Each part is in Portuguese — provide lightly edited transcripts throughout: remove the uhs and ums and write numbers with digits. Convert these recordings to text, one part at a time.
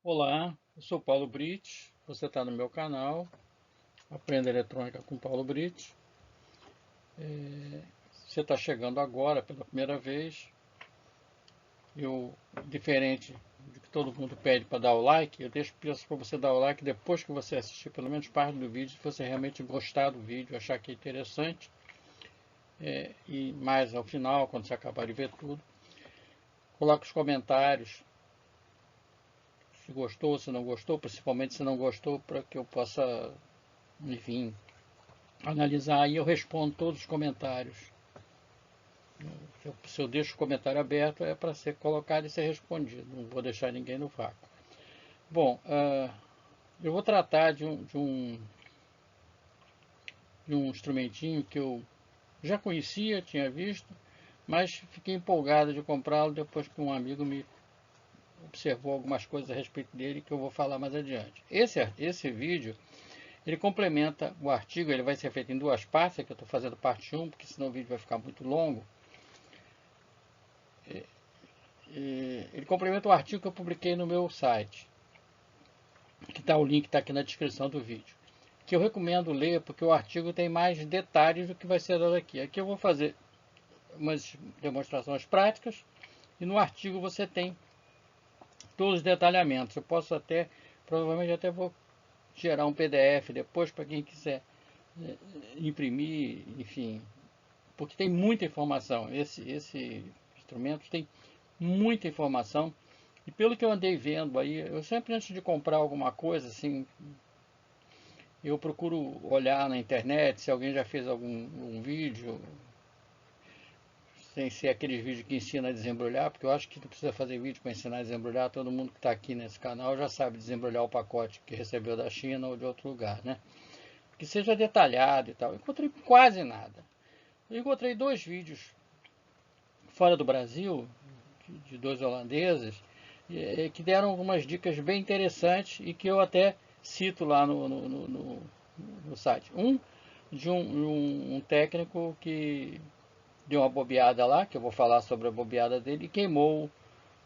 Olá, eu sou Paulo Brites, você está no meu canal, Aprenda Eletrônica com Paulo Brites. Você está chegando agora pela primeira vez, eu, diferente do que todo mundo pede para dar o like, eu peço para você dar o like depois que você assistir pelo menos parte do vídeo, se você realmente gostar do vídeo, achar que é interessante, e mais ao final, quando você acabar de ver tudo, coloque os comentários, se gostou, se não gostou, principalmente se não gostou, para que eu possa, enfim, analisar e eu respondo todos os comentários. Se eu deixo o comentário aberto é para ser colocado e ser respondido, não vou deixar ninguém no vácuo. Bom, eu vou tratar de um instrumentinho que eu já conhecia, tinha visto, mas fiquei empolgado de comprá-lo depois que um amigo me observou algumas coisas a respeito dele que eu vou falar mais adiante. Esse vídeo, ele complementa o artigo, ele vai ser feito em duas partes, aqui eu estou fazendo parte 1, porque senão o vídeo vai ficar muito longo. Ele complementa o artigo que eu publiquei no meu site, que tá, o link está aqui na descrição do vídeo, que eu recomendo ler porque o artigo tem mais detalhes do que vai ser dado aqui. Aqui eu vou fazer umas demonstrações práticas e no artigo você tem todos os detalhamentos. Eu posso até, provavelmente até vou gerar um PDF depois para quem quiser imprimir, enfim, porque tem muita informação. Esse instrumento tem muita informação. E pelo que eu andei vendo aí, eu sempre antes de comprar alguma coisa, assim, eu procuro olhar na internet se alguém já fez algum vídeo, sem ser aqueles vídeos que ensina a desembrulhar, porque eu acho que não precisa fazer vídeo para ensinar a desembrulhar, todo mundo que está aqui nesse canal já sabe desembrulhar o pacote que recebeu da China ou de outro lugar, né? Que seja detalhado e tal. Eu encontrei quase nada. Eu encontrei dois vídeos fora do Brasil, de dois holandeses, que deram algumas dicas bem interessantes e que eu até cito lá no site. Um de um técnico que deu uma bobeada lá, que eu vou falar sobre a bobeada dele, e queimou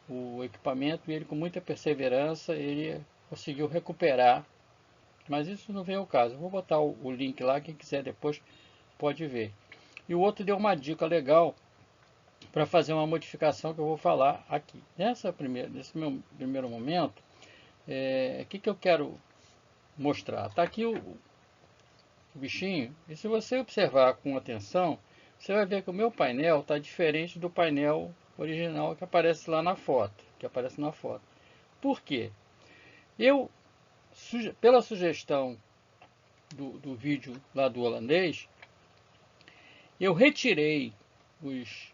o equipamento e ele com muita perseverança ele conseguiu recuperar. Mas isso não vem ao caso. Eu vou botar o link lá, quem quiser depois pode ver. E o outro deu uma dica legal para fazer uma modificação que eu vou falar aqui. Nesse meu primeiro momento, que eu quero mostrar? Está aqui o bichinho, e se você observar com atenção, você vai ver que o meu painel está diferente do painel original que aparece lá na foto. Por quê? Eu, pela sugestão do vídeo lá do holandês, eu retirei os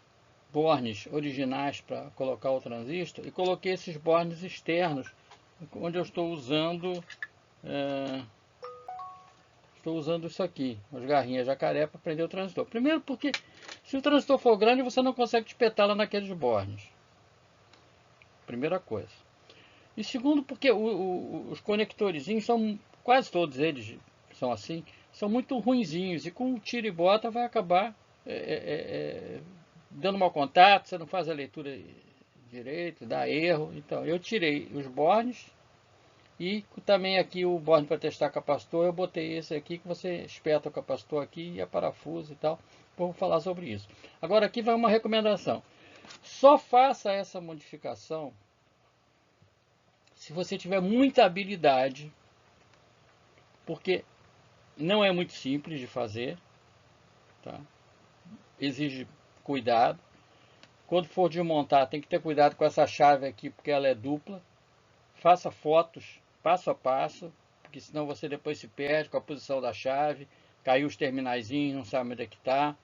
bornes originais para colocar o transistor e coloquei esses bornes externos, onde eu estou usando isso aqui, as garrinhas jacaré para prender o transistor. Primeiro porque se o transistor for grande você não consegue espetá-la naqueles bornes, primeira coisa. E segundo porque os conectorzinhos são, quase todos eles são assim, são muito ruinzinhos e com tira e bota vai acabar dando mau contato, você não faz a leitura direito, dá erro. Então eu tirei os bornes e também aqui o borne para testar capacitor, eu botei esse aqui que você espeta o capacitor aqui e a parafuso e tal. Vou falar sobre isso. Agora aqui vai uma recomendação. Só faça essa modificação se você tiver muita habilidade, porque não é muito simples de fazer, tá? Exige cuidado. Quando for desmontar, tem que ter cuidado com essa chave aqui, porque ela é dupla. Faça fotos passo a passo, porque senão você depois se perde com a posição da chave, caiu os terminaizinhos, não sabe onde é que está.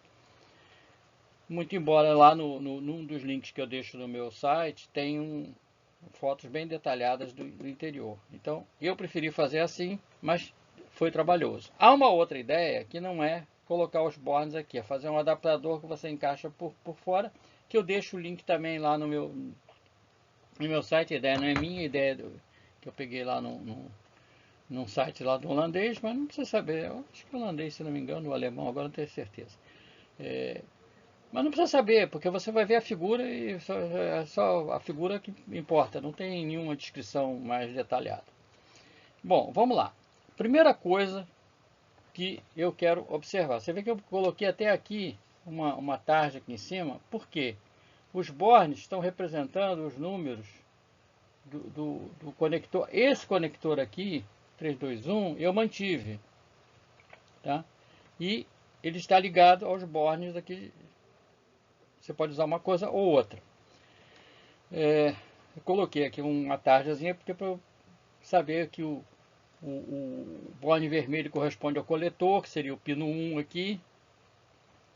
Muito embora lá num dos links que eu deixo no meu site, tem fotos bem detalhadas do interior. Então, eu preferi fazer assim, mas foi trabalhoso. Há uma outra ideia que não é colocar os bornes aqui, é fazer um adaptador que você encaixa por fora, que eu deixo o link também lá no meu site. A ideia não é minha, a ideia que eu peguei lá num site lá do holandês, mas não precisa saber. Eu acho que o holandês, se não me engano, o alemão, agora não tenho certeza. Mas não precisa saber, porque você vai ver a figura e é só a figura que importa, não tem nenhuma descrição mais detalhada. Bom, vamos lá. Primeira coisa que eu quero observar. Você vê que eu coloquei até aqui uma tarja aqui em cima, por quê? Os bornes estão representando os números do conector. Esse conector aqui, 321, eu mantive, tá? E ele está ligado aos bornes aqui. Você pode usar uma coisa ou outra. Eu coloquei aqui uma tarjazinha porque para eu saber que o borne vermelho corresponde ao coletor, que seria o pino 1 aqui.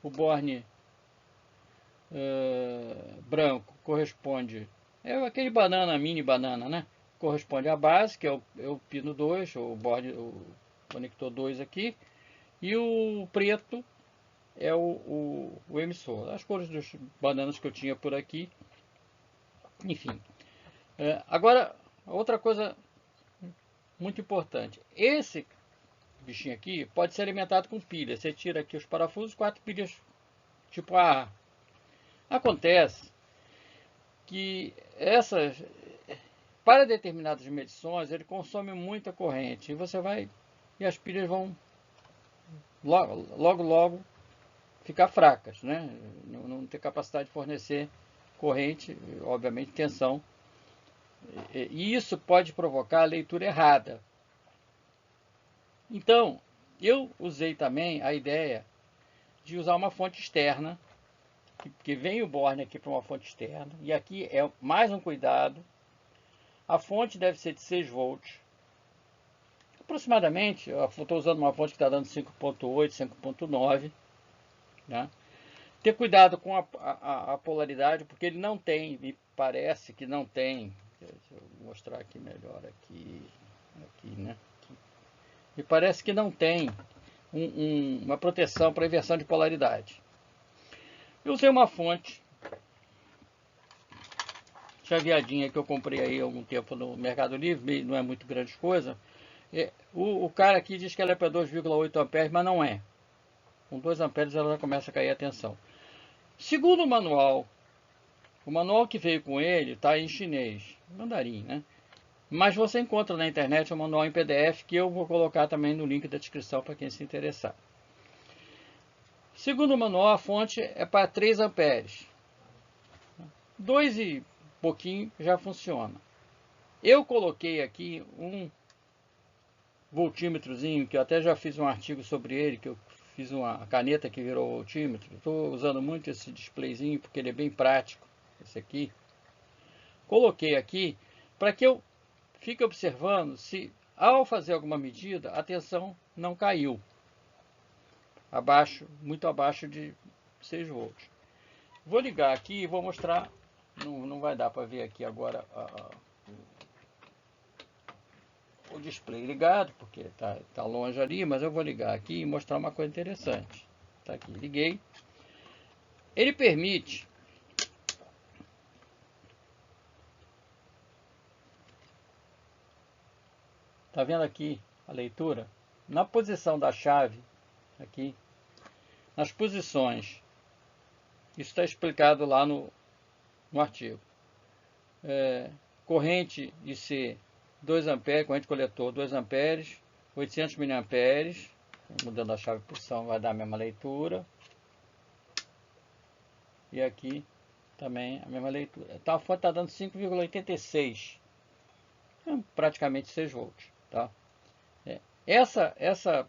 O borne branco corresponde, é aquele banana, mini banana, né? Corresponde à base, que é o pino 2, o conector 2 aqui. E o preto é o emissor. As cores dos bananas que eu tinha por aqui. Enfim. Agora, outra coisa muito importante. Esse bichinho aqui pode ser alimentado com pilha. Você tira aqui os parafusos, 4 pilhas tipo AA. Acontece que para determinadas medições, ele consome muita corrente. E as pilhas vão logo ficar fracas, né? Não ter capacidade de fornecer corrente, obviamente tensão. E isso pode provocar a leitura errada. Então, eu usei também a ideia de usar uma fonte externa, que vem o borne aqui para uma fonte externa, e aqui é mais um cuidado. A fonte deve ser de 6 volts. Aproximadamente, eu estou usando uma fonte que está dando 5.8, 5.9. Né? Ter cuidado com a polaridade, porque ele não tem, me parece que não tem. Deixa eu mostrar aqui melhor, aqui né? Aqui. Me parece que não tem uma proteção para inversão de polaridade. Eu usei uma fonte chaveadinha que eu comprei aí há algum tempo no Mercado Livre, não é muito grande coisa. O cara aqui diz que ela é para 2,8 amperes, mas não é. Com 2 amperes ela já começa a cair a tensão. Segundo o manual que veio com ele está em chinês, mandarim, né? Mas você encontra na internet o manual em PDF, que eu vou colocar também no link da descrição para quem se interessar. Segundo o manual, a fonte é para 3 amperes. 2 e pouquinho já funciona. Eu coloquei aqui um voltímetrozinho, que eu até já fiz um artigo sobre ele, que eu fiz uma caneta que virou voltímetro. Estou usando muito esse displayzinho porque ele é bem prático, esse aqui. Coloquei aqui para que eu fique observando se ao fazer alguma medida a tensão não caiu muito abaixo de 6 volts. Vou ligar aqui e vou mostrar. Não vai dar para ver aqui agora o display ligado, porque está longe ali, mas eu vou ligar aqui e mostrar uma coisa interessante. Tá aqui, liguei. Ele permite tá vendo aqui a leitura? Na posição da chave, aqui, nas posições, isso está explicado lá no artigo. Corrente de C 2 amperes, corrente coletor 2 amperes, 800 miliamperes, mudando a chave de posição vai dar a mesma leitura. E aqui também a mesma leitura. Então a fonte está dando 5,86, praticamente 6 volts. Tá? Essa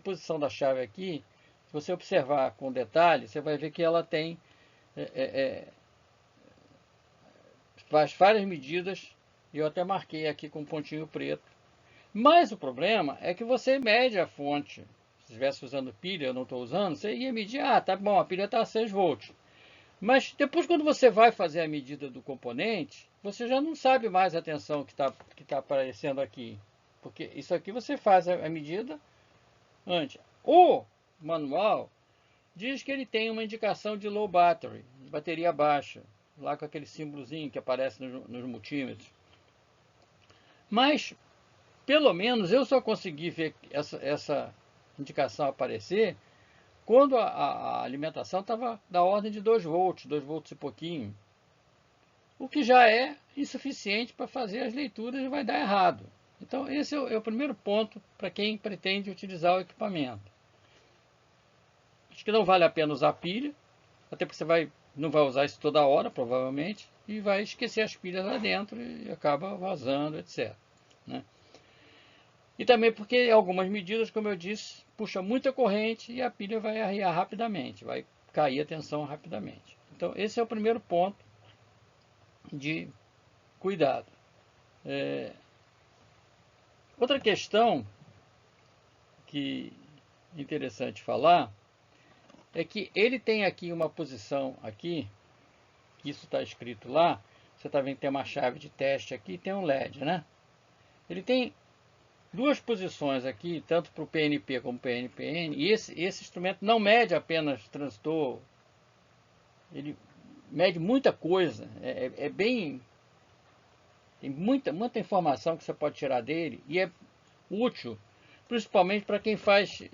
posição da chave aqui, se você observar com detalhe, você vai ver que ela tem faz várias medidas, e eu até marquei aqui com um pontinho preto. Mas o problema é que você mede a fonte. Se estivesse usando pilha, eu não estou usando, você ia medir, tá bom, a pilha está a 6 volts. Mas depois, quando você vai fazer a medida do componente, você já não sabe mais a tensão que tá aparecendo aqui. Porque isso aqui você faz a medida antes. O manual diz que ele tem uma indicação de low battery, de bateria baixa, lá com aquele símbolozinho que aparece nos multímetros. Mas, pelo menos, eu só consegui ver essa indicação aparecer quando a alimentação estava da ordem de 2 volts, 2 volts e pouquinho, o que já é insuficiente para fazer as leituras e vai dar errado. Então, esse é o primeiro ponto para quem pretende utilizar o equipamento. Acho que não vale a pena usar pilha, até porque você não vai usar isso toda hora, provavelmente, e vai esquecer as pilhas lá dentro e acaba vazando, etc. Né? E também porque algumas medidas, como eu disse, puxa muita corrente e a pilha vai arriar rapidamente, vai cair a tensão rapidamente. Então, esse é o primeiro ponto de cuidado. Outra questão que é interessante falar é que ele tem aqui uma posição aqui, que isso está escrito lá, você está vendo que tem uma chave de teste aqui e tem um LED, né? Ele tem duas posições aqui, tanto para o PNP como para o PNPN, e esse instrumento não mede apenas transistor, ele mede muita coisa, tem muita informação que você pode tirar dele, e é útil, principalmente para quem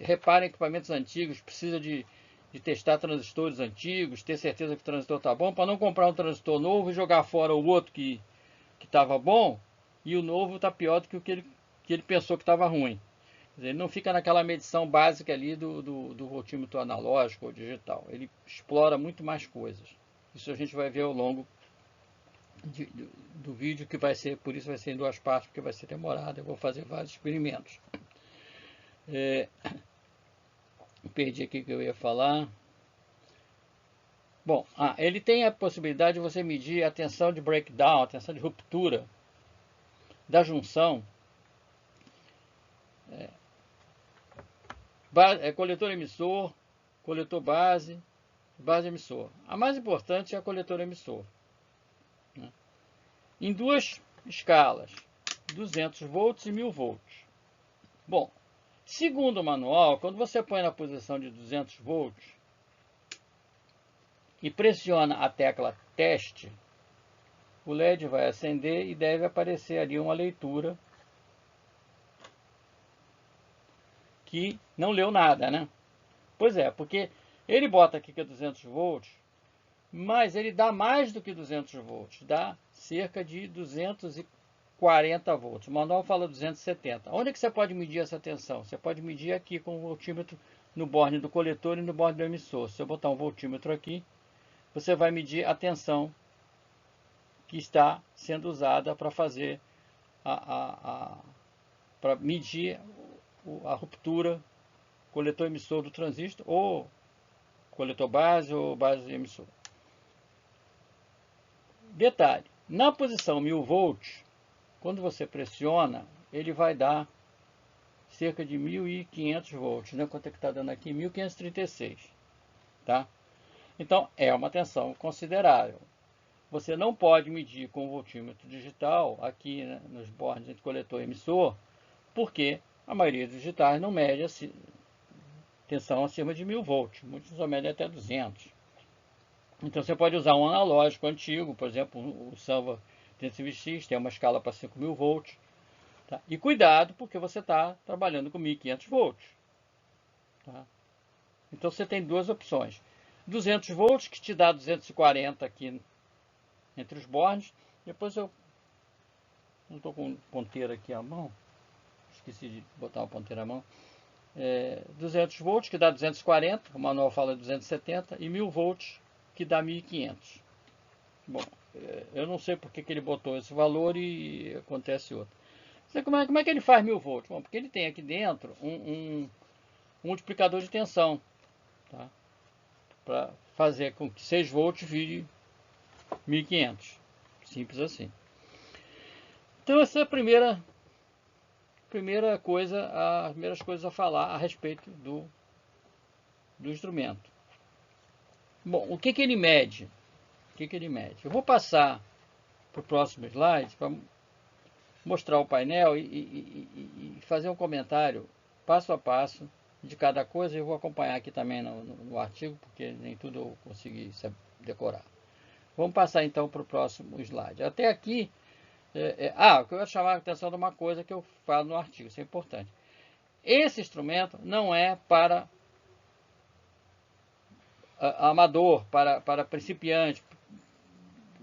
repara em equipamentos antigos, precisa de testar transistores antigos, ter certeza que o transistor está bom, para não comprar um transistor novo e jogar fora o outro que estava bom, e o novo está pior do que o que ele pensou que estava ruim. Quer dizer, ele não fica naquela medição básica ali do voltímetro analógico ou digital. Ele explora muito mais coisas. Isso a gente vai ver ao longo do vídeo, que vai ser, por isso vai ser em 2 partes, porque vai ser demorado. Eu vou fazer vários experimentos. Perdi aqui o que eu ia falar. Bom, ele tem a possibilidade de você medir a tensão de breakdown, a tensão de ruptura da junção. Coletor emissor, coletor base, base emissor. A mais importante é a coletor emissor, né? Em 2 escalas, 200 volts e 1000 volts. Bom, segundo o manual, quando você põe na posição de 200 volts e pressiona a tecla teste, o LED vai acender e deve aparecer ali uma leitura que não leu nada, né? Pois é, porque ele bota aqui que é 200 volts, mas ele dá mais do que 200 volts, dá cerca de 240 volts. O manual fala 270. Onde é que você pode medir essa tensão? Você pode medir aqui com o voltímetro no borne do coletor e no borne do emissor. Se eu botar um voltímetro aqui, você vai medir a tensão que está sendo usada para fazer para medir a ruptura coletor emissor do transistor, ou coletor base ou base emissor. Detalhe, na posição 1000 volts, quando você pressiona, ele vai dar cerca de 1500 volts, né? Quanto é que está dando aqui? 1536, tá? Então, é uma tensão considerável. Você não pode medir com o voltímetro digital aqui, né, nos bornes entre coletor e emissor, porque a maioria dos digitais não mede tensão acima de 1000 volts. Muitos só medem até 200. Então você pode usar um analógico antigo, por exemplo, o Sanva 320X, tem uma escala para 5000 volts. Tá? E cuidado, porque você está trabalhando com 1500 volts. Tá? Então você tem 2 opções. 200 volts, que te dá 240 aqui entre os bornes. Depois eu não estou com ponteira aqui à mão. Esqueci de botar uma ponteira à mão. 200 volts, que dá 240. O manual fala 270. E 1000 volts, que dá 1500. Bom, eu não sei porque que ele botou esse valor e acontece outro. Como é que ele faz 1000 volts? Bom, porque ele tem aqui dentro um multiplicador de tensão, tá? Para fazer com que 6 volts vire 1500. Simples assim. Então essa é a primeira coisa, as primeiras coisas a falar a respeito do instrumento. Bom, o que ele mede? Eu vou passar para o próximo slide para mostrar o painel e fazer um comentário passo a passo de cada coisa. Eu vou acompanhar aqui também no artigo, porque nem tudo eu consegui decorar. Vamos passar então para o próximo slide. Até aqui, eu quero chamar a atenção de uma coisa que eu falo no artigo, isso é importante. Esse instrumento não é para amador, para principiante,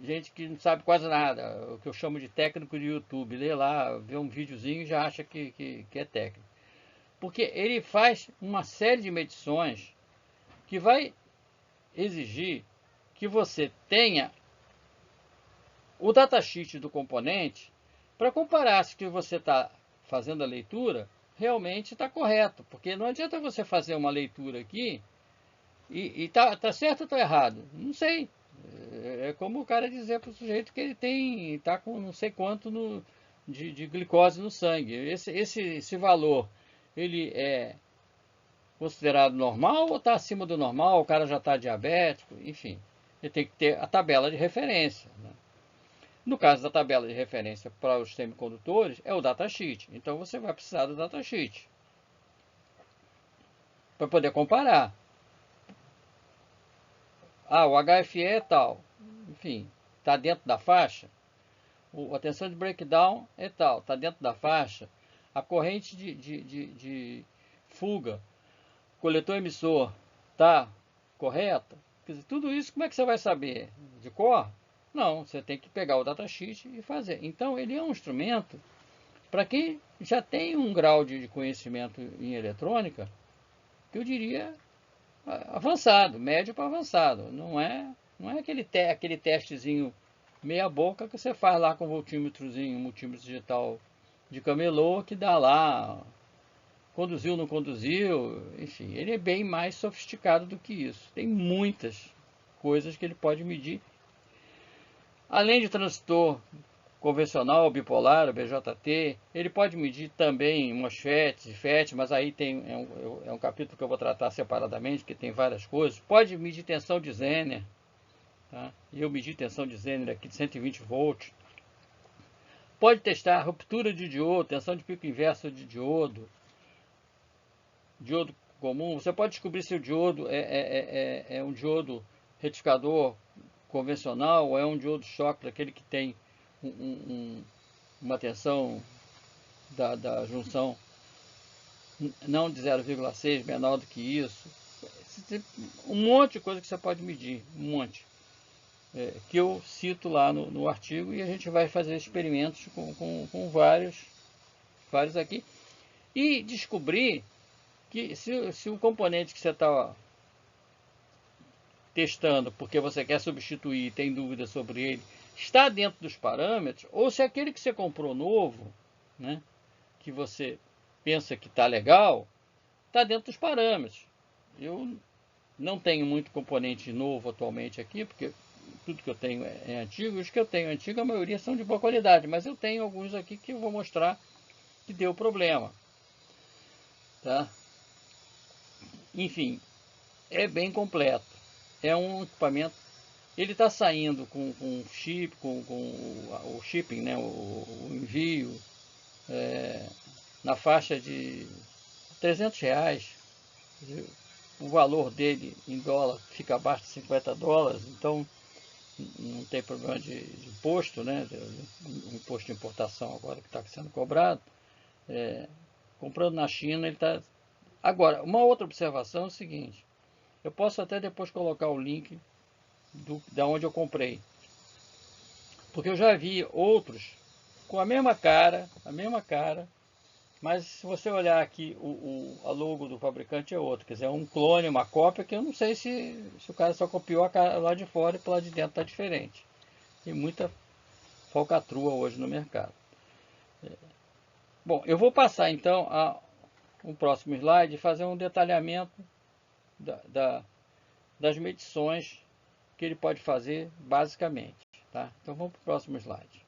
gente que não sabe quase nada, o que eu chamo de técnico de YouTube, lê lá, vê um videozinho e já acha que é técnico. Porque ele faz uma série de medições que vai exigir que você tenha o datasheet do componente para comparar se o que você está fazendo a leitura realmente está correto. Porque não adianta você fazer uma leitura aqui e tá certo ou está errado. Não sei. É como o cara dizer para o sujeito que ele está com não sei quanto de glicose no sangue. Esse valor, ele é considerado normal ou está acima do normal? O cara já está diabético? Enfim, ele tem que ter a tabela de referência, né? No caso da tabela de referência para os semicondutores, é o datasheet. Então você vai precisar do datasheet para poder comparar. Ah, o HFE é tal. Enfim, está dentro da faixa. A tensão de breakdown é tal, está dentro da faixa. A corrente de fuga, coletor emissor, está correta? Quer dizer, tudo isso como é que você vai saber? De cor? Não, você tem que pegar o datasheet e fazer. Então ele é um instrumento para quem já tem um grau de conhecimento em eletrônica, que eu diria avançado, médio para avançado. Não é aquele testezinho meia boca que você faz lá com voltímetrozinho, multímetro digital de camelô, que dá lá, conduziu, não conduziu, enfim. Ele é bem mais sofisticado do que isso. Tem muitas coisas que ele pode medir. Além de transistor convencional, bipolar, o BJT, ele pode medir também MOSFET, FET, mas aí é um capítulo que eu vou tratar separadamente, que tem várias coisas. Pode medir tensão de Zener, tá? Eu medi tensão de Zener aqui de 120 volts. Pode testar ruptura de diodo, tensão de pico inverso de diodo comum. Você pode descobrir se o diodo é um diodo retificador convencional ou é um diodo choque, aquele que tem uma tensão da junção não de 0,6, menor do que isso. Um monte de coisa que você pode medir, um monte. Que eu cito lá no artigo, e a gente vai fazer experimentos com vários aqui. E descobrir que se o componente que você está testando, porque você quer substituir e tem dúvida sobre ele, está dentro dos parâmetros, ou se aquele que você comprou novo, né, que você pensa que está legal, está dentro dos parâmetros. Eu não tenho muito componente novo atualmente aqui, porque tudo que eu tenho é antigo. Os que eu tenho antigo, a maioria são de boa qualidade, mas eu tenho alguns aqui que eu vou mostrar que deu problema. Tá? Enfim, é bem completo. É um equipamento. Ele está saindo com chip, com o shipping, né, o envio, na faixa de R$ 300. O valor dele em dólar fica abaixo de $50, então não tem problema de imposto, né? O imposto de importação agora que está sendo cobrado. Comprando na China, ele está. Agora, uma outra observação é o seguinte: eu posso até depois colocar o link da onde eu comprei, porque eu já vi outros com a mesma cara, mas se você olhar aqui, a logo do fabricante é outro, quer dizer, é um clone, uma cópia, que eu não sei se o cara só copiou a cara lá de fora e para lá de dentro está diferente. Tem muita falcatrua hoje no mercado. Bom, eu vou passar então a um próximo slide e fazer um detalhamento das medições que ele pode fazer basicamente. Tá? Então vamos para o próximo slide.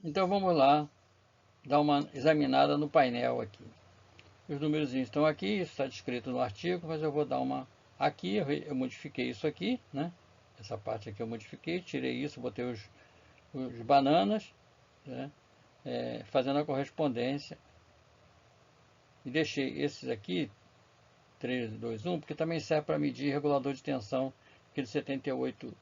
Então vamos lá dar uma examinada no painel aqui. Os números estão aqui, isso está descrito no artigo, mas eu vou dar uma... Aqui eu modifiquei isso aqui, né? Essa parte aqui eu modifiquei, tirei isso, botei os bananas, né? Fazendo a correspondência. E deixei esses aqui, 3, 2, 1, porque também serve para medir regulador de tensão, aquele 78XX,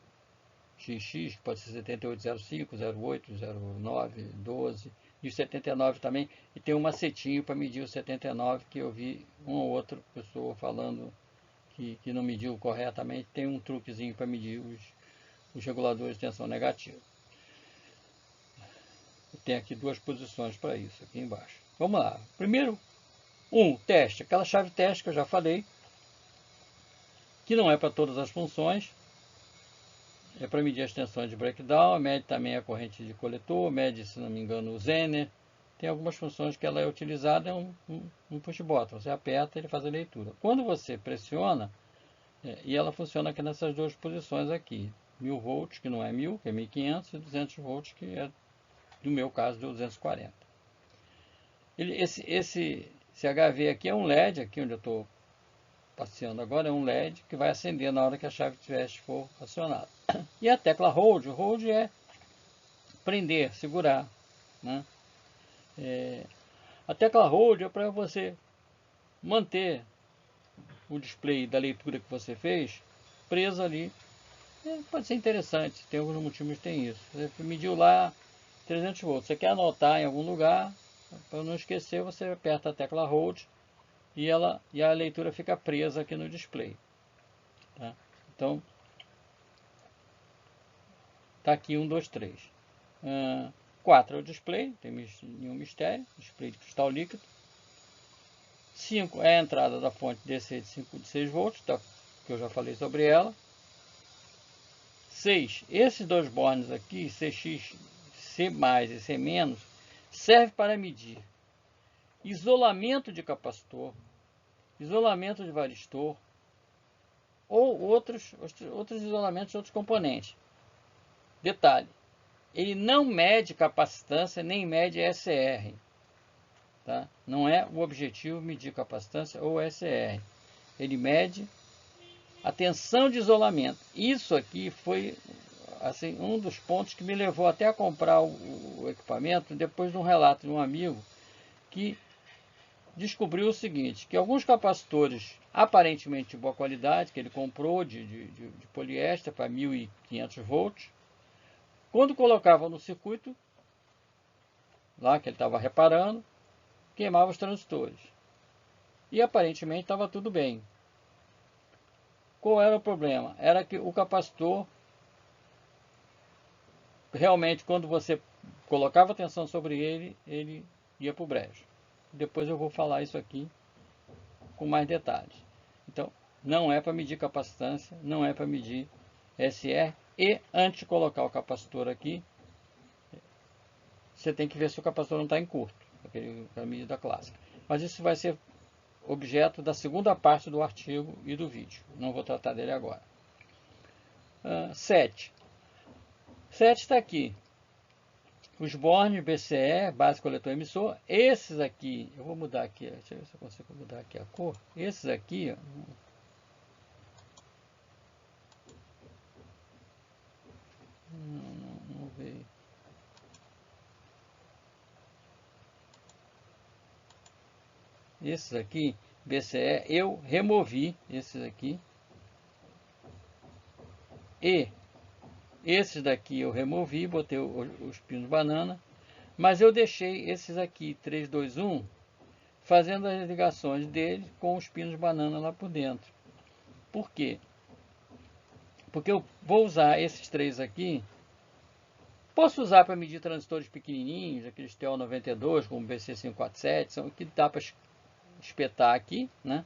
que pode ser 7805, 08, 09, 12, e o 79 também, e tem um macetinho para medir o 79, que eu vi uma ou outra pessoa falando que não mediu corretamente, tem um truquezinho para medir os reguladores de tensão negativa. Tem aqui duas posições para isso, aqui embaixo. Vamos lá. Primeiro, teste. Aquela chave teste que eu já falei, que não é para todas as funções. É para medir as tensões de breakdown, mede também a corrente de coletor, mede, se não me engano, o Zener. Tem algumas funções que ela é utilizada, é um push button. Você aperta e ele faz a leitura. Quando você pressiona, e ela funciona aqui nessas duas posições aqui. 1000 volts, que não é 1000, que é 1500, e 200 volts, que é, no meu caso, 240. Esse HV aqui é um LED, aqui onde eu estou passeando agora, é um LED que vai acender na hora que a chave teste for acionada. E a tecla Hold, Hold é prender, segurar, né? A tecla Hold é para você manter o display da leitura que você fez preso ali. Pode ser interessante, tem alguns motivos que tem isso. Você mediu lá 300 volts, você quer anotar em algum lugar, para não esquecer, você aperta a tecla Hold e a leitura fica presa aqui no display. Tá? Então, tá aqui 1, 2, 3. 4 é o display, tem nenhum mistério, display de cristal líquido. 5 é a entrada da fonte DC de 6 volts, tá, que eu já falei sobre ela. 6, esses dois bornes aqui, CX, C+, e C-, serve para medir isolamento de capacitor, isolamento de varistor, ou outros isolamentos de outros componentes. Detalhe, ele não mede capacitância nem mede SR. Tá? Não é o objetivo medir capacitância ou SR. Ele mede a tensão de isolamento. Isso aqui foi assim, um dos pontos que me levou até a comprar o equipamento, depois de um relato de um amigo que descobriu o seguinte, que alguns capacitores aparentemente de boa qualidade, que ele comprou de poliéster para 1500 volts, quando colocava no circuito, lá que ele estava reparando, queimava os transistores. E aparentemente estava tudo bem. Qual era o problema? Era que o capacitor, realmente, quando você colocava tensão sobre ele, ele ia para o brejo. Depois eu vou falar isso aqui com mais detalhes. Então, não é para medir capacitância, não é para medir SR. E antes de colocar o capacitor aqui, você tem que ver se o capacitor não está em curto, aquela medida clássica. Mas isso vai ser objeto da segunda parte do artigo e do vídeo. Não vou tratar dele agora. 7. 7 está aqui. Os bornes BCE, base coletor emissor. Esses aqui, eu vou mudar aqui, deixa eu ver se eu consigo mudar aqui a cor. Esses aqui, ó, não veio. Esses aqui, BCE, eu removi esses aqui. E esses daqui eu removi, botei os pinos banana. Mas eu deixei esses aqui, 3, 2, 1, fazendo as ligações dele com os pinos banana lá por dentro. Por quê? Porque eu vou usar esses três aqui. Posso usar para medir transistores pequenininhos, aqueles TO92, como BC547, são que dá para espetar aqui, né?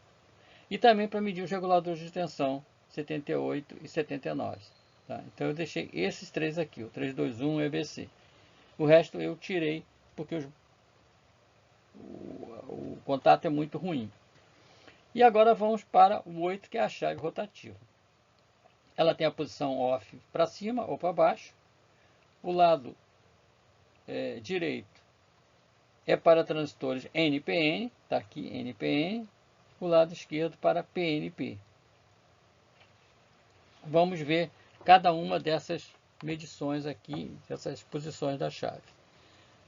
E também para medir os reguladores de tensão 78 e 79. Tá? Então eu deixei esses três aqui, o 321 e o EBC. O resto eu tirei porque o contato é muito ruim. E agora vamos para o 8, que é a chave rotativa. Ela tem a posição off para cima ou para baixo. O lado direito é para transistores NPN, está aqui NPN. O lado esquerdo para PNP. Vamos ver cada uma dessas medições aqui, dessas posições da chave.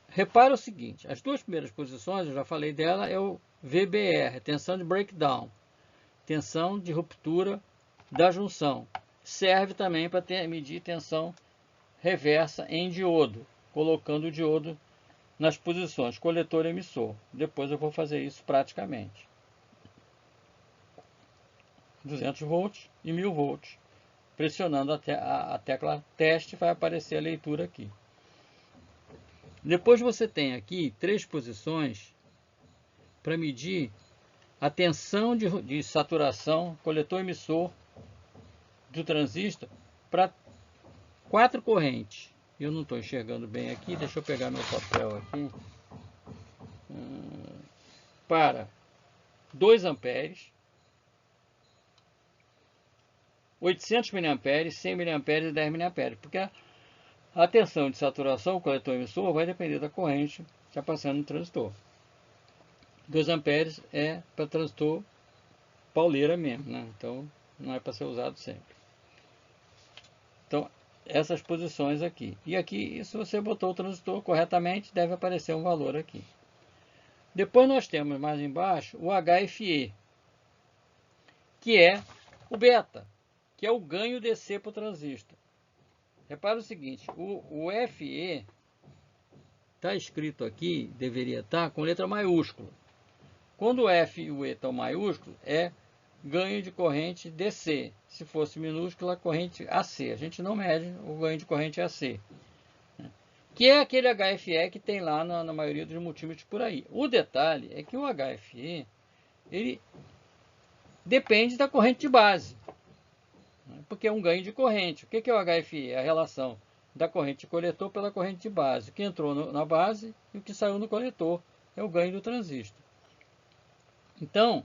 Repara o seguinte, as duas primeiras posições, eu já falei dela, é o VBR, tensão de breakdown, tensão de ruptura da junção. Serve também para medir tensão reversa em diodo, colocando o diodo nas posições coletor e emissor. Depois eu vou fazer isso praticamente. 200 volts e 1000 volts. Pressionando a tecla teste, vai aparecer a leitura aqui. Depois você tem aqui 3 posições para medir a tensão de saturação coletor-emissor do transistor para 4 correntes. Eu não estou enxergando bem aqui, deixa eu pegar meu papel aqui. Para 2 amperes, 800 mA, 100 mA e 10 mA, porque a tensão de saturação, o coletor-emissor, vai depender da corrente que está passando no transistor. 2 amperes é para transistor pauleira mesmo, né? Então não é para ser usado sempre. Então, essas posições aqui. E aqui, se você botou o transistor corretamente, deve aparecer um valor aqui. Depois nós temos mais embaixo o HFE, que é o beta, que é o ganho DC para o transistor. Repara o seguinte, o FE está escrito aqui, deveria estar com letra maiúscula. Quando o F e o E estão maiúsculos, é ganho de corrente DC. Se fosse minúscula, corrente AC. A gente não mede o ganho de corrente AC. Que é aquele HFE que tem lá na maioria dos multímetros por aí. O detalhe é que o HFE, ele depende da corrente de base. Porque é um ganho de corrente. O que é o HFE? É a relação da corrente de coletor pela corrente de base. O que entrou na base e o que saiu no coletor é o ganho do transistor. Então,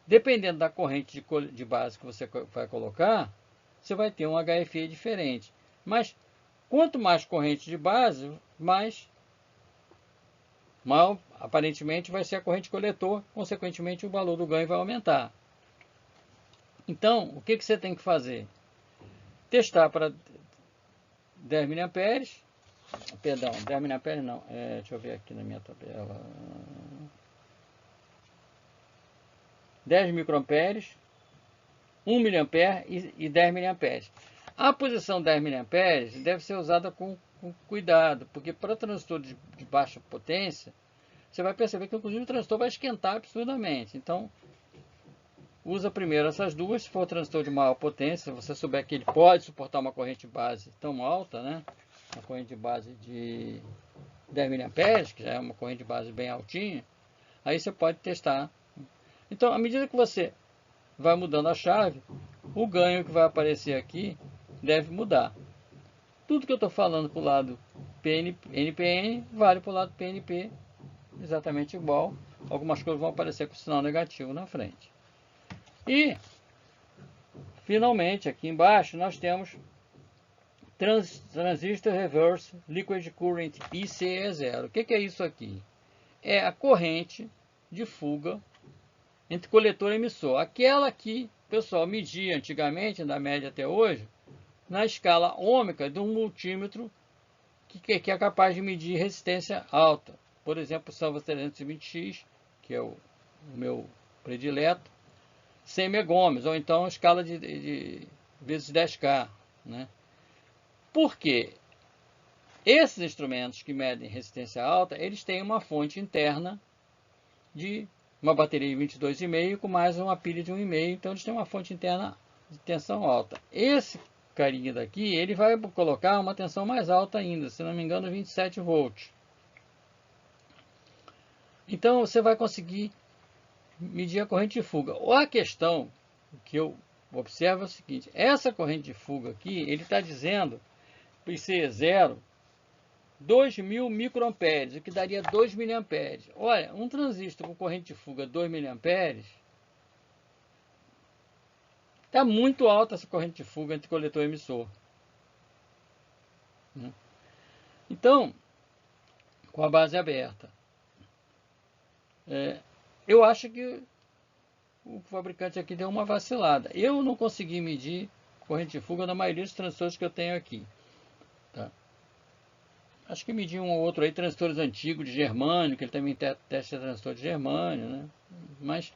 dependendo da corrente de base que você vai colocar, você vai ter um HFE diferente. Mas, quanto mais corrente de base, mais aparentemente vai ser a corrente coletor, consequentemente o valor do ganho vai aumentar. Então, o que você tem que fazer? Testar para 10 mA, perdão, 10 mA não, deixa eu ver aqui na minha tabela, 10 microamperes, 1 mA e 10 mA. A posição 10 mA deve ser usada com cuidado, porque para transistor de baixa potência, você vai perceber que inclusive o transistor vai esquentar absurdamente. Então, usa primeiro essas duas. Se for transistor de maior potência, se você souber que ele pode suportar uma corrente base tão alta, né? Uma corrente de base de 10 mA, que já é uma corrente de base bem altinha, aí você pode testar. Então, à medida que você vai mudando a chave, o ganho que vai aparecer aqui deve mudar. Tudo que eu estou falando para o lado NPN vale para o lado PNP exatamente igual. Algumas coisas vão aparecer com sinal negativo na frente. E, finalmente, aqui embaixo nós temos Transistor Reverse Liquid Current ICE0. O que é isso aqui? É a corrente de fuga entre coletor e emissor. Aquela que o pessoal media antigamente, na média até hoje, na escala ôhmica de um multímetro que é capaz de medir resistência alta. Por exemplo, o Sanva 320X, que é o meu predileto, 100 megôhms, ou então escala de vezes 10K. Né? Por quê? Esses instrumentos que medem resistência alta, eles têm uma fonte interna de uma bateria de 22,5 com mais uma pilha de 1,5, então eles têm uma fonte interna de tensão alta. Esse carinha daqui, ele vai colocar uma tensão mais alta ainda, se não me engano 27 volts. Então você vai conseguir medir a corrente de fuga. Ou a questão que eu observo é o seguinte, essa corrente de fuga aqui, ele está dizendo, ICE0, 2.000 microamperes, o que daria 2 miliamperes. Olha, um transistor com corrente de fuga 2 miliamperes, está muito alta essa corrente de fuga entre coletor e emissor. Então, com a base aberta, eu acho que o fabricante aqui deu uma vacilada. Eu não consegui medir corrente de fuga na maioria dos transistores que eu tenho aqui. Tá? Acho que medi um ou outro aí, transistores antigos de germânio, que ele também testa transistor de germânio, né? Mas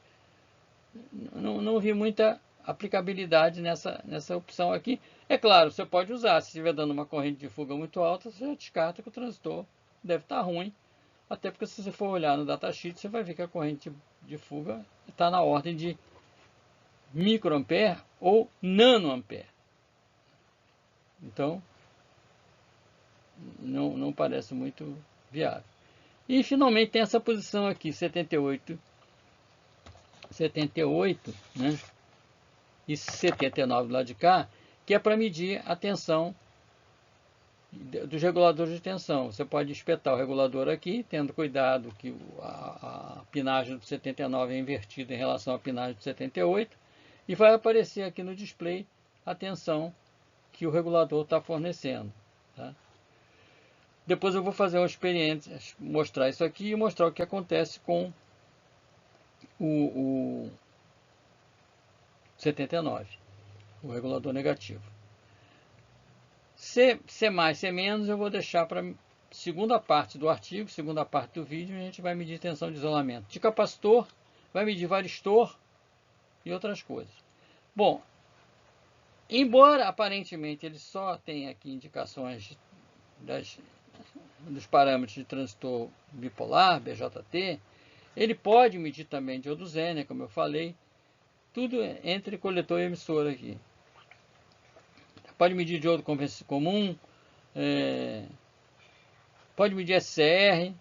não vi muita aplicabilidade nessa opção aqui. É claro, você pode usar, se estiver dando uma corrente de fuga muito alta, você já descarta que o transistor deve estar ruim, Até porque se você for olhar no datasheet, você vai ver que a corrente de fuga está na ordem de microampere ou nanoampere. Então, não parece muito viável. E finalmente tem essa posição aqui, 78, né? E 79 do lado de cá, que é para medir a tensão dos reguladores de tensão. Você pode espetar o regulador aqui, tendo cuidado que a pinagem do 79 é invertida em relação à pinagem do 78, e vai aparecer aqui no display a tensão que o regulador está fornecendo. Tá? Depois eu vou fazer uma experiência, mostrar isso aqui e mostrar o que acontece com o 79, o regulador negativo. C+, C- eu vou deixar para segunda parte do artigo, segunda parte do vídeo, a gente vai medir tensão de isolamento de capacitor, vai medir varistor e outras coisas. Bom, embora aparentemente ele só tenha aqui indicações dos parâmetros de transistor bipolar, BJT, ele pode medir também diodo Zener, como eu falei, tudo entre coletor e emissor aqui. Pode medir diodo comum, pode medir SCR,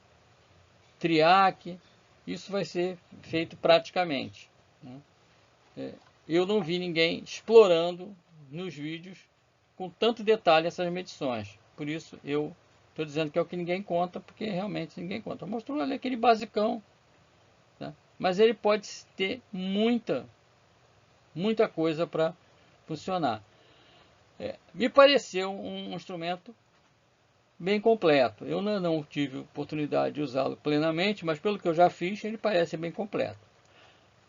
TRIAC, isso vai ser feito praticamente. Né? Eu não vi ninguém explorando nos vídeos com tanto detalhe essas medições, por isso eu estou dizendo que é o que ninguém conta, porque realmente ninguém conta. Mostrou ali aquele basicão, né? Mas ele pode ter muita coisa para funcionar. Me pareceu um instrumento bem completo. Eu não tive oportunidade de usá-lo plenamente, mas pelo que eu já fiz, ele parece bem completo.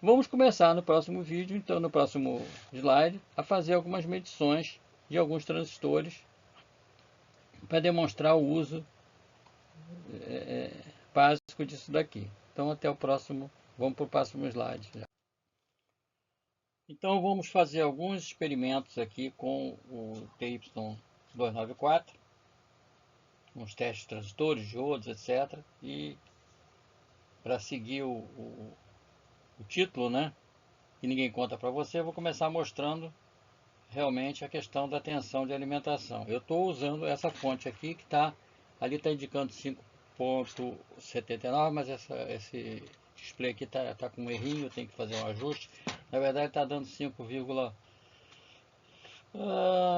Vamos começar no próximo vídeo, então no próximo slide, a fazer algumas medições de alguns transistores para demonstrar o uso básico disso daqui. Então até o próximo, vamos para o próximo slide. Então vamos fazer alguns experimentos aqui com o TY294, uns testes de transistores, diodos, etc. E para seguir o título, né, que ninguém conta para você, eu vou começar mostrando realmente a questão da tensão de alimentação. Eu estou usando essa fonte aqui que está, ali está indicando 5.79, mas esse display aqui está com um errinho, eu tenho que fazer um ajuste. Na verdade está dando 5,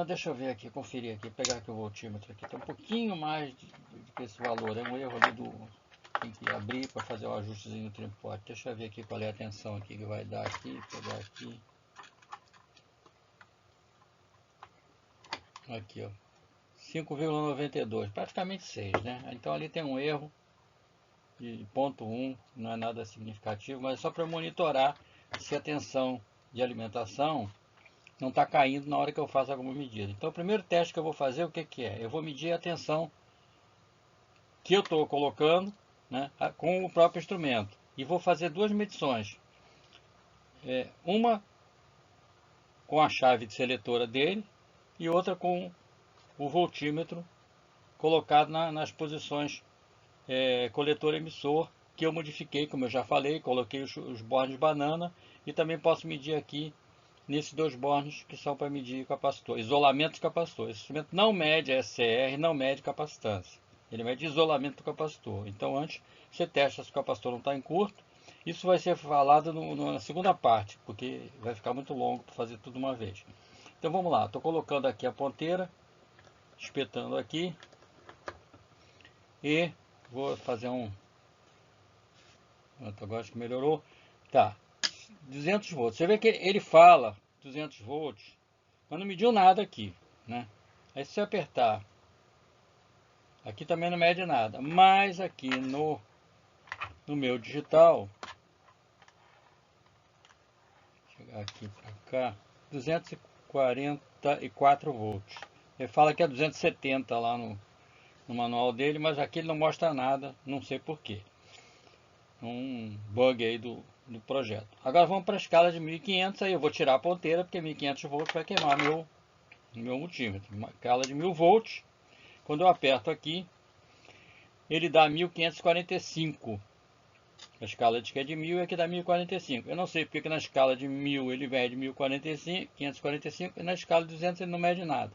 deixa eu ver aqui, conferir aqui, pegar aqui o voltímetro aqui, tem um pouquinho mais do que esse valor, é um erro ali tem que abrir para fazer o ajustezinho no trimpote. Deixa eu ver aqui qual é a tensão aqui que vai dar aqui, pegar aqui. Aqui, ó, 5,92, praticamente 6, né? Então ali tem um erro de 0,1, não é nada significativo, mas é só para monitorar se a tensão de alimentação não está caindo na hora que eu faço alguma medida. Então o primeiro teste que eu vou fazer, o que é? Eu vou medir a tensão que eu estou colocando, né, com o próprio instrumento. E vou fazer duas medições. Uma com a chave de seletora dele e outra com o voltímetro colocado nas posições coletor-emissor, que eu modifiquei, como eu já falei, coloquei os bornes banana e também posso medir aqui nesses dois bornes que são para medir capacitor, isolamento de capacitor. Esse instrumento não mede SCR, não mede capacitância, ele mede isolamento do capacitor. Então antes você testa se o capacitor não está em curto. Isso vai ser falado na segunda parte, porque vai ficar muito longo para fazer tudo uma vez. Então vamos lá, estou colocando aqui a ponteira, espetando aqui e vou fazer agora acho que melhorou. Tá, 200 volts. Você vê que ele fala 200 volts, mas não mediu nada aqui, né? Aí se você apertar, aqui também não mede nada, mas aqui no meu digital, chegar aqui para cá, 244 volts. Ele fala que é 270 lá no manual dele, mas aqui ele não mostra nada, não sei porquê. Um bug aí do projeto. Agora vamos para a escala de 1500, aí eu vou tirar a ponteira, porque 1500 volts vai queimar meu multímetro. Uma escala de 1000 volts, quando eu aperto aqui, ele dá 1545. A escala diz que é de 1000 e aqui dá 1045. Eu não sei porque que na escala de 1000 ele mede 1545 e na escala de 200 ele não mede nada.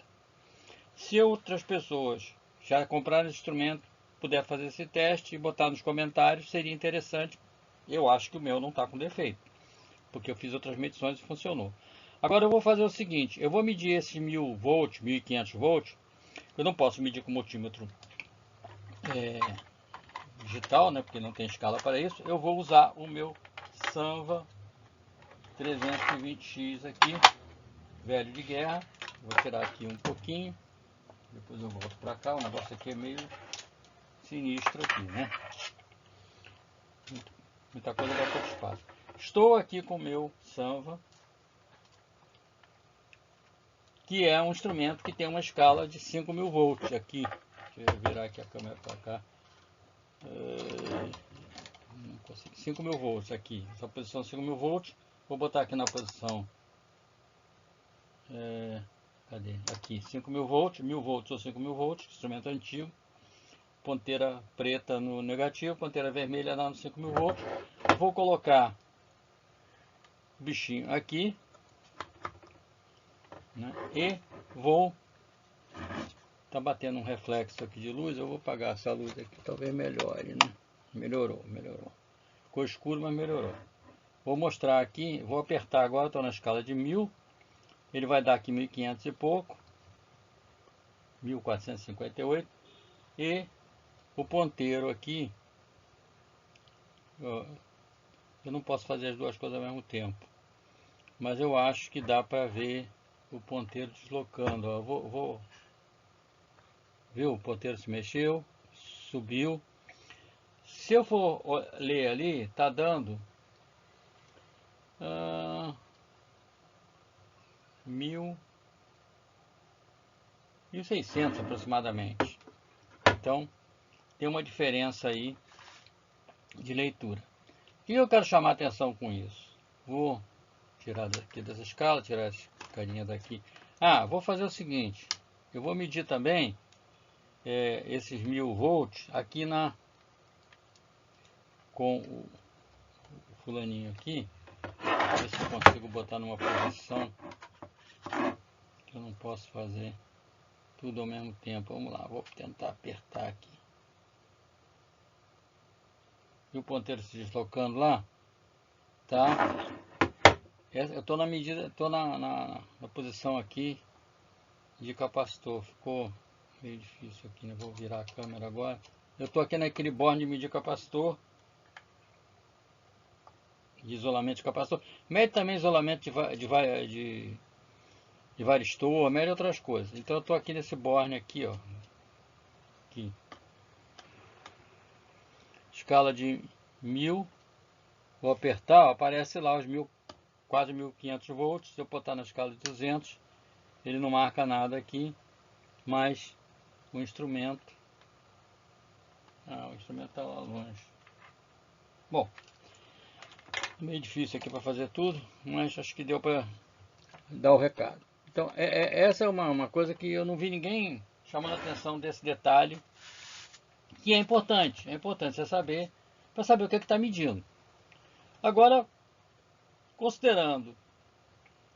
Se outras pessoas já compraram esse instrumento, puder fazer esse teste e botar nos comentários, seria interessante. Eu acho que o meu não está com defeito, porque eu fiz outras medições e funcionou. Agora eu vou fazer o seguinte, eu vou medir esses 1000 volts, 1500 volts. Eu não posso medir com multímetro digital, né, porque não tem escala para isso. Eu vou usar o meu Sanva 320X aqui, velho de guerra. Vou tirar aqui um pouquinho, depois eu volto para cá. O negócio aqui é meio sinistro aqui, né? Muita coisa dá pouco espaço. Estou aqui com o meu Sanva, que é um instrumento que tem uma escala de 5000 volts aqui. Deixa eu virar aqui a câmera para cá. Não consigo. 5000 volts aqui. Essa posição 5000 volts. Vou botar aqui na posição. Cadê? Aqui, 5000 volts, 1000 volts ou 5000 volts, instrumento antigo. Ponteira preta no negativo, ponteira vermelha lá no 5000 volts. Vou colocar o bichinho aqui, né? E vou. Tá batendo um reflexo aqui de luz. Eu vou apagar essa luz aqui, talvez melhore, né? Melhorou. Ficou escuro, mas melhorou. Vou mostrar aqui, vou apertar agora, estou na escala de 1000. Ele vai dar aqui 1500 e pouco, 1458. E o ponteiro aqui, ó, eu não posso fazer as duas coisas ao mesmo tempo, mas eu acho que dá para ver o ponteiro deslocando. Ó. Vou ver, o ponteiro se mexeu, subiu. Se eu for ler ali, está dando 1600 aproximadamente. Então tem uma diferença aí de leitura. O que eu quero chamar a atenção com isso? Vou tirar daqui dessa escala, tirar essa carinha daqui. Vou fazer o seguinte, eu vou medir também esses 1000 volts aqui com o fulaninho aqui. Ver se eu consigo botar numa posição que eu não posso fazer tudo ao mesmo tempo. Vamos lá, vou tentar apertar aqui. E o ponteiro se deslocando lá, tá? Eu estou na medida, estou na posição aqui de capacitor. Ficou meio difícil aqui, né? Vou virar a câmera agora. Eu estou aqui naquele borne de medir capacitor, de isolamento de capacitor. Mede também isolamento de varistor, mede outras coisas. Então eu estou aqui nesse borne aqui, ó. Aqui. Escala de 1000. Vou apertar, ó, aparece lá os 1000, quase 1500 volts. Se eu botar na escala de 200, ele não marca nada aqui, mas o instrumento está lá longe. Bom, meio difícil aqui para fazer tudo, mas acho que deu para dar o recado. Então essa é uma coisa que eu não vi ninguém chamando a atenção desse detalhe, que é importante você saber, para saber o que está medindo. Agora, considerando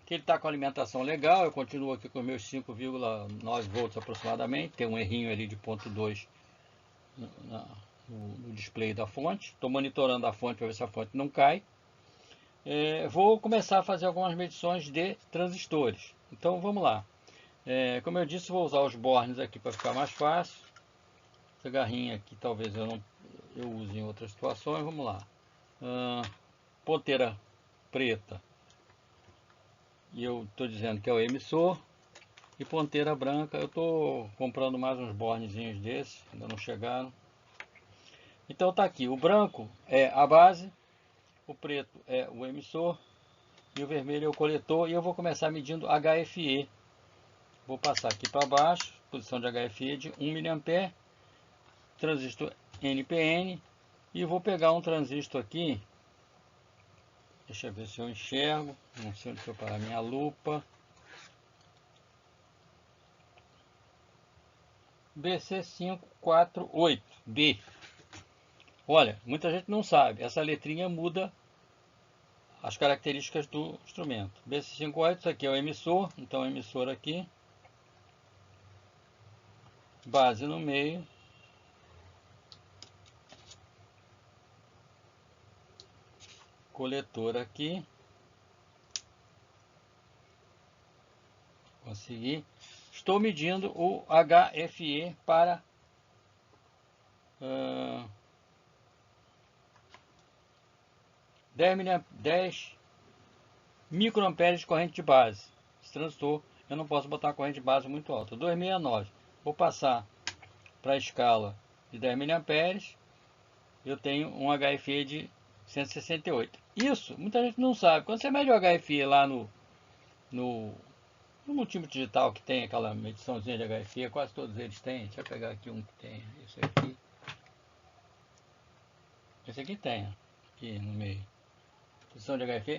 que ele está com alimentação legal, eu continuo aqui com meus 5,9 volts aproximadamente, tem um errinho ali de 0,2 no display da fonte. Estou monitorando a fonte para ver se a fonte não cai. Vou começar a fazer algumas medições de transistores. Então vamos lá. Como eu disse, vou usar os bornes aqui para ficar mais fácil. Essa garrinha aqui talvez eu use em outras situações. Vamos lá. Ponteira preta, e eu estou dizendo que é o emissor. E ponteira branca, eu estou comprando mais uns bornezinhos desses, ainda não chegaram. Então tá aqui, o branco é a base, o preto é o emissor e o vermelho é o coletor. E eu vou começar medindo HFE. Vou passar aqui para baixo, posição de HFE de 1 mA, transistor NPN. E vou pegar um transistor aqui, deixa eu ver se eu enxergo, não sei onde eu parar minha lupa. BC548B. Olha, muita gente não sabe, essa letrinha muda as características do instrumento. BC58, isso aqui é o emissor, então o emissor aqui, base no meio, coletor aqui, consegui. Estou medindo o HFE para 10 microamperes de corrente de base. Esse transistor, eu não posso botar uma corrente de base muito alta. 269. Vou passar para a escala de 10 miliamperes. Eu tenho um HFE de 168. Isso, muita gente não sabe. Quando você mede o HFE lá no multímetro digital, que tem aquela mediçãozinha de HFE, quase todos eles têm. Deixa eu pegar aqui um que tem. Esse aqui. Esse aqui tem, aqui no meio. Medição de HFE.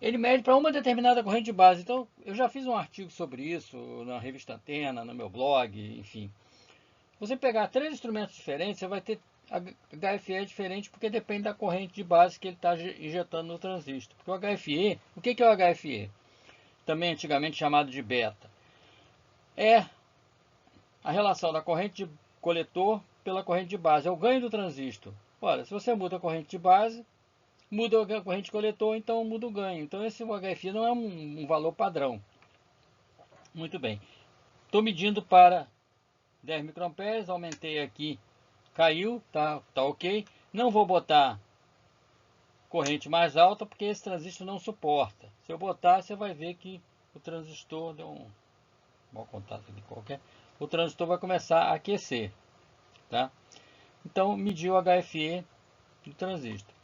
Ele mede para uma determinada corrente de base. Então, eu já fiz um artigo sobre isso na revista Antena, no meu blog, enfim. Você pegar 3 instrumentos diferentes, você vai ter HFE diferente, porque depende da corrente de base que ele está injetando no transistor. Porque o HFE, o que é o HFE? Também antigamente chamado de beta. É a relação da corrente de coletor pela corrente de base. É o ganho do transistor. Olha, se você muda a corrente de base, muda a corrente de coletor, então muda o ganho. Então esse HFE não é um valor padrão. Muito bem. Estou medindo para 10 microamperes, aumentei aqui, caiu, tá ok. Não vou botar corrente mais alta, porque esse transistor não suporta. Se eu botar, você vai ver que o transistor deu um mau contato aqui qualquer. O transistor vai começar a aquecer, tá? Então, medi o HFE do transistor.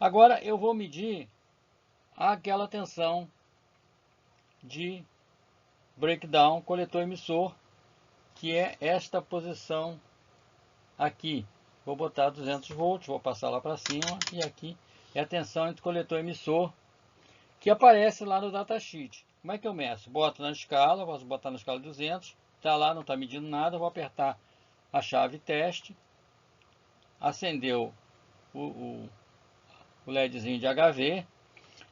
Agora eu vou medir aquela tensão de breakdown coletor emissor, que é esta posição aqui. Vou botar 200 volts, vou passar lá para cima, e aqui é a tensão entre coletor e emissor, que aparece lá no datasheet. Como é que eu meço? Boto na escala, posso botar na escala 200, está lá, não está medindo nada, vou apertar a chave teste, acendeu o LEDzinho de HV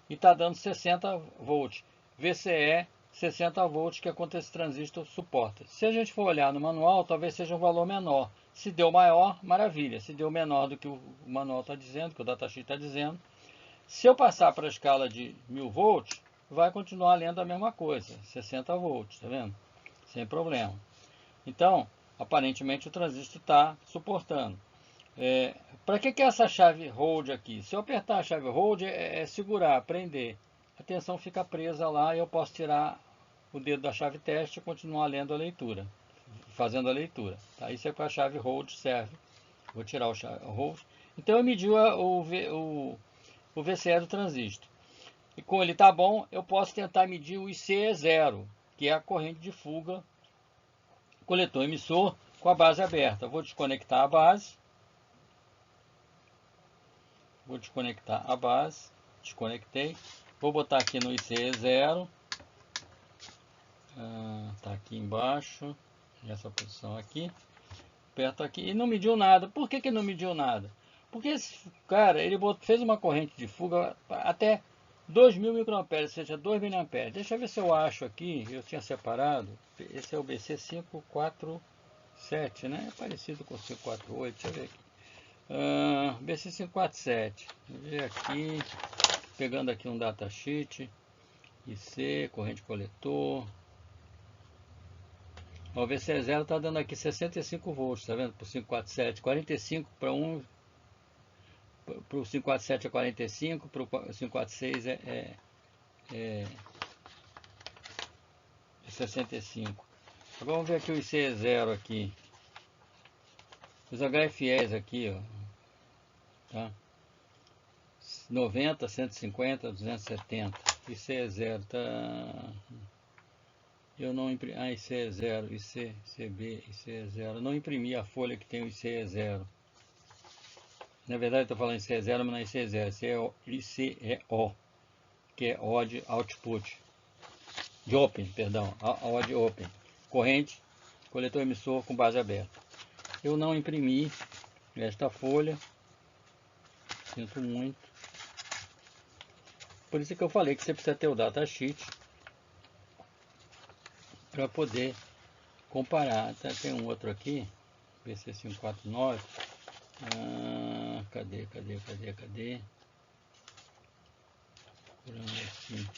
e está dando 60 volts. VCE 60 volts, que é quanto esse transistor suporta. Se a gente for olhar no manual, talvez seja um valor menor. Se deu maior, maravilha. Se deu menor do que o manual está dizendo, que o datasheet está dizendo, se eu passar para a escala de 1000 volts, vai continuar lendo a mesma coisa, 60 volts, tá vendo? Sem problema. Então, aparentemente o transistor está suportando. Para que é essa chave hold aqui? Se eu apertar a chave hold, é segurar, prender. A tensão fica presa lá e eu posso tirar o dedo da chave teste e continuar lendo a leitura, fazendo a leitura. Tá? Isso é para a chave hold serve. Vou tirar o hold. Então eu medi o VCE do transistor. E como ele está bom, eu posso tentar medir o ICE0, que é a corrente de fuga coletor emissor com a base aberta. Vou desconectar a base. Vou desconectar a base. Desconectei. Vou botar aqui no ICE0. Está aqui embaixo. Nessa posição aqui. Aperto aqui. E não mediu nada. Por que não mediu nada? Porque esse cara, ele fez uma corrente de fuga até 2000 microamperes, ou seja, 2 miliamperes. Deixa eu ver se eu acho aqui. Eu tinha separado. Esse é o BC547, né? É parecido com o 548. Deixa eu ver aqui. BC547. Vou ver aqui. Pegando aqui um datasheet. IC, corrente coletor. O VC0 está dando aqui 65 volts, tá vendo? Por 547. 45 para um. Para o 547 é 45, para o 546 é 65. Agora vamos ver aqui o ICE0 aqui. Os HFEs aqui, ó. Tá? 90, 150, 270. ICE0 tá. Eu não imprimi. ICE0, ICB, ICE0. Não imprimi a folha que tem o ICE0. Na verdade, estou falando ICE0, mas não é ICE0. Esse é o ICEO, que é odd output. De open, perdão. Odd open. Corrente coletor emissor com base aberta. Eu não imprimi esta folha, sinto muito. Por isso que eu falei que você precisa ter o datasheet para poder comparar. Até tem um outro aqui, BC549. Cadê? Assim.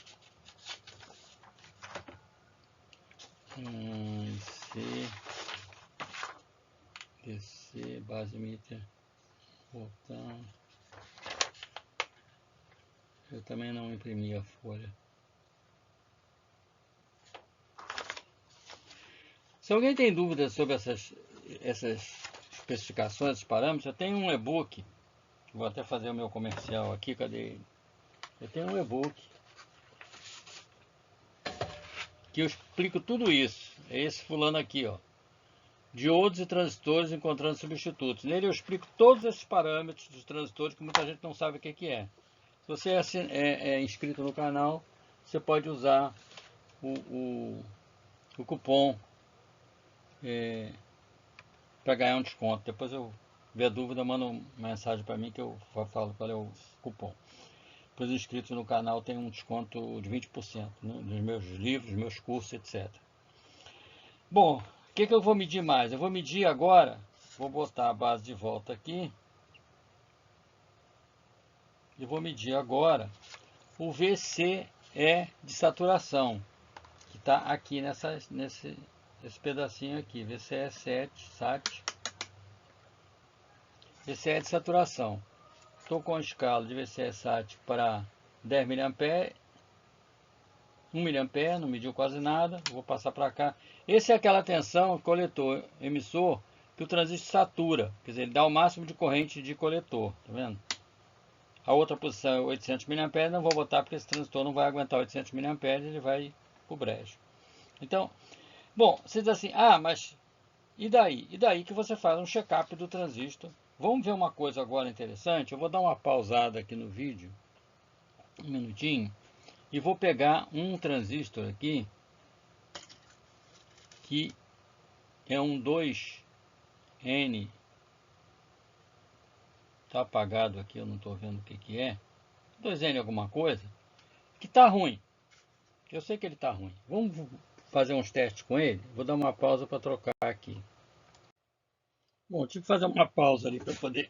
DC, base meter, botão. Eu também não imprimi a folha. Se alguém tem dúvidas sobre essas especificações, esses parâmetros, eu tenho um e-book. Vou até fazer o meu comercial aqui, cadê ele? Eu tenho um e-book que eu explico tudo isso. É esse fulano aqui, ó. Diodos e transistores encontrando substitutos. Nele eu explico todos esses parâmetros dos transistores que muita gente não sabe o que é. Se você é inscrito no canal, você pode usar o cupom para ganhar um desconto. Depois eu ver a dúvida, manda uma mensagem para mim que eu falo qual é o cupom. Para os inscritos no canal tem um desconto de 20%, né, nos meus livros, meus cursos, etc. Bom, o que eu vou medir mais? Eu vou medir agora, vou botar a base de volta aqui. E vou medir agora o VCE de saturação, que está aqui nesse pedacinho aqui, VCE 7, SAT. VCE de saturação. Estou com a escala de VCE SAT para 10 mA, 1 mA, não mediu quase nada, vou passar para cá. Esse é aquela tensão coletor emissor que o transistor satura, quer dizer, ele dá o máximo de corrente de coletor, tá vendo? A outra posição é 800 mA, não vou botar porque esse transistor não vai aguentar 800 mA, ele vai pro brejo. Então, bom, você diz assim, mas e daí? E daí que você faz um check-up do transistor. Vamos ver uma coisa agora interessante, eu vou dar uma pausada aqui no vídeo, um minutinho, e vou pegar um transistor aqui, que é um 2N, está apagado aqui, eu não estou vendo o que é, 2N alguma coisa, que está ruim. Eu sei que ele está ruim. Vamos fazer uns testes com ele? Vou dar uma pausa para trocar aqui. Bom, tive que fazer uma pausa ali para poder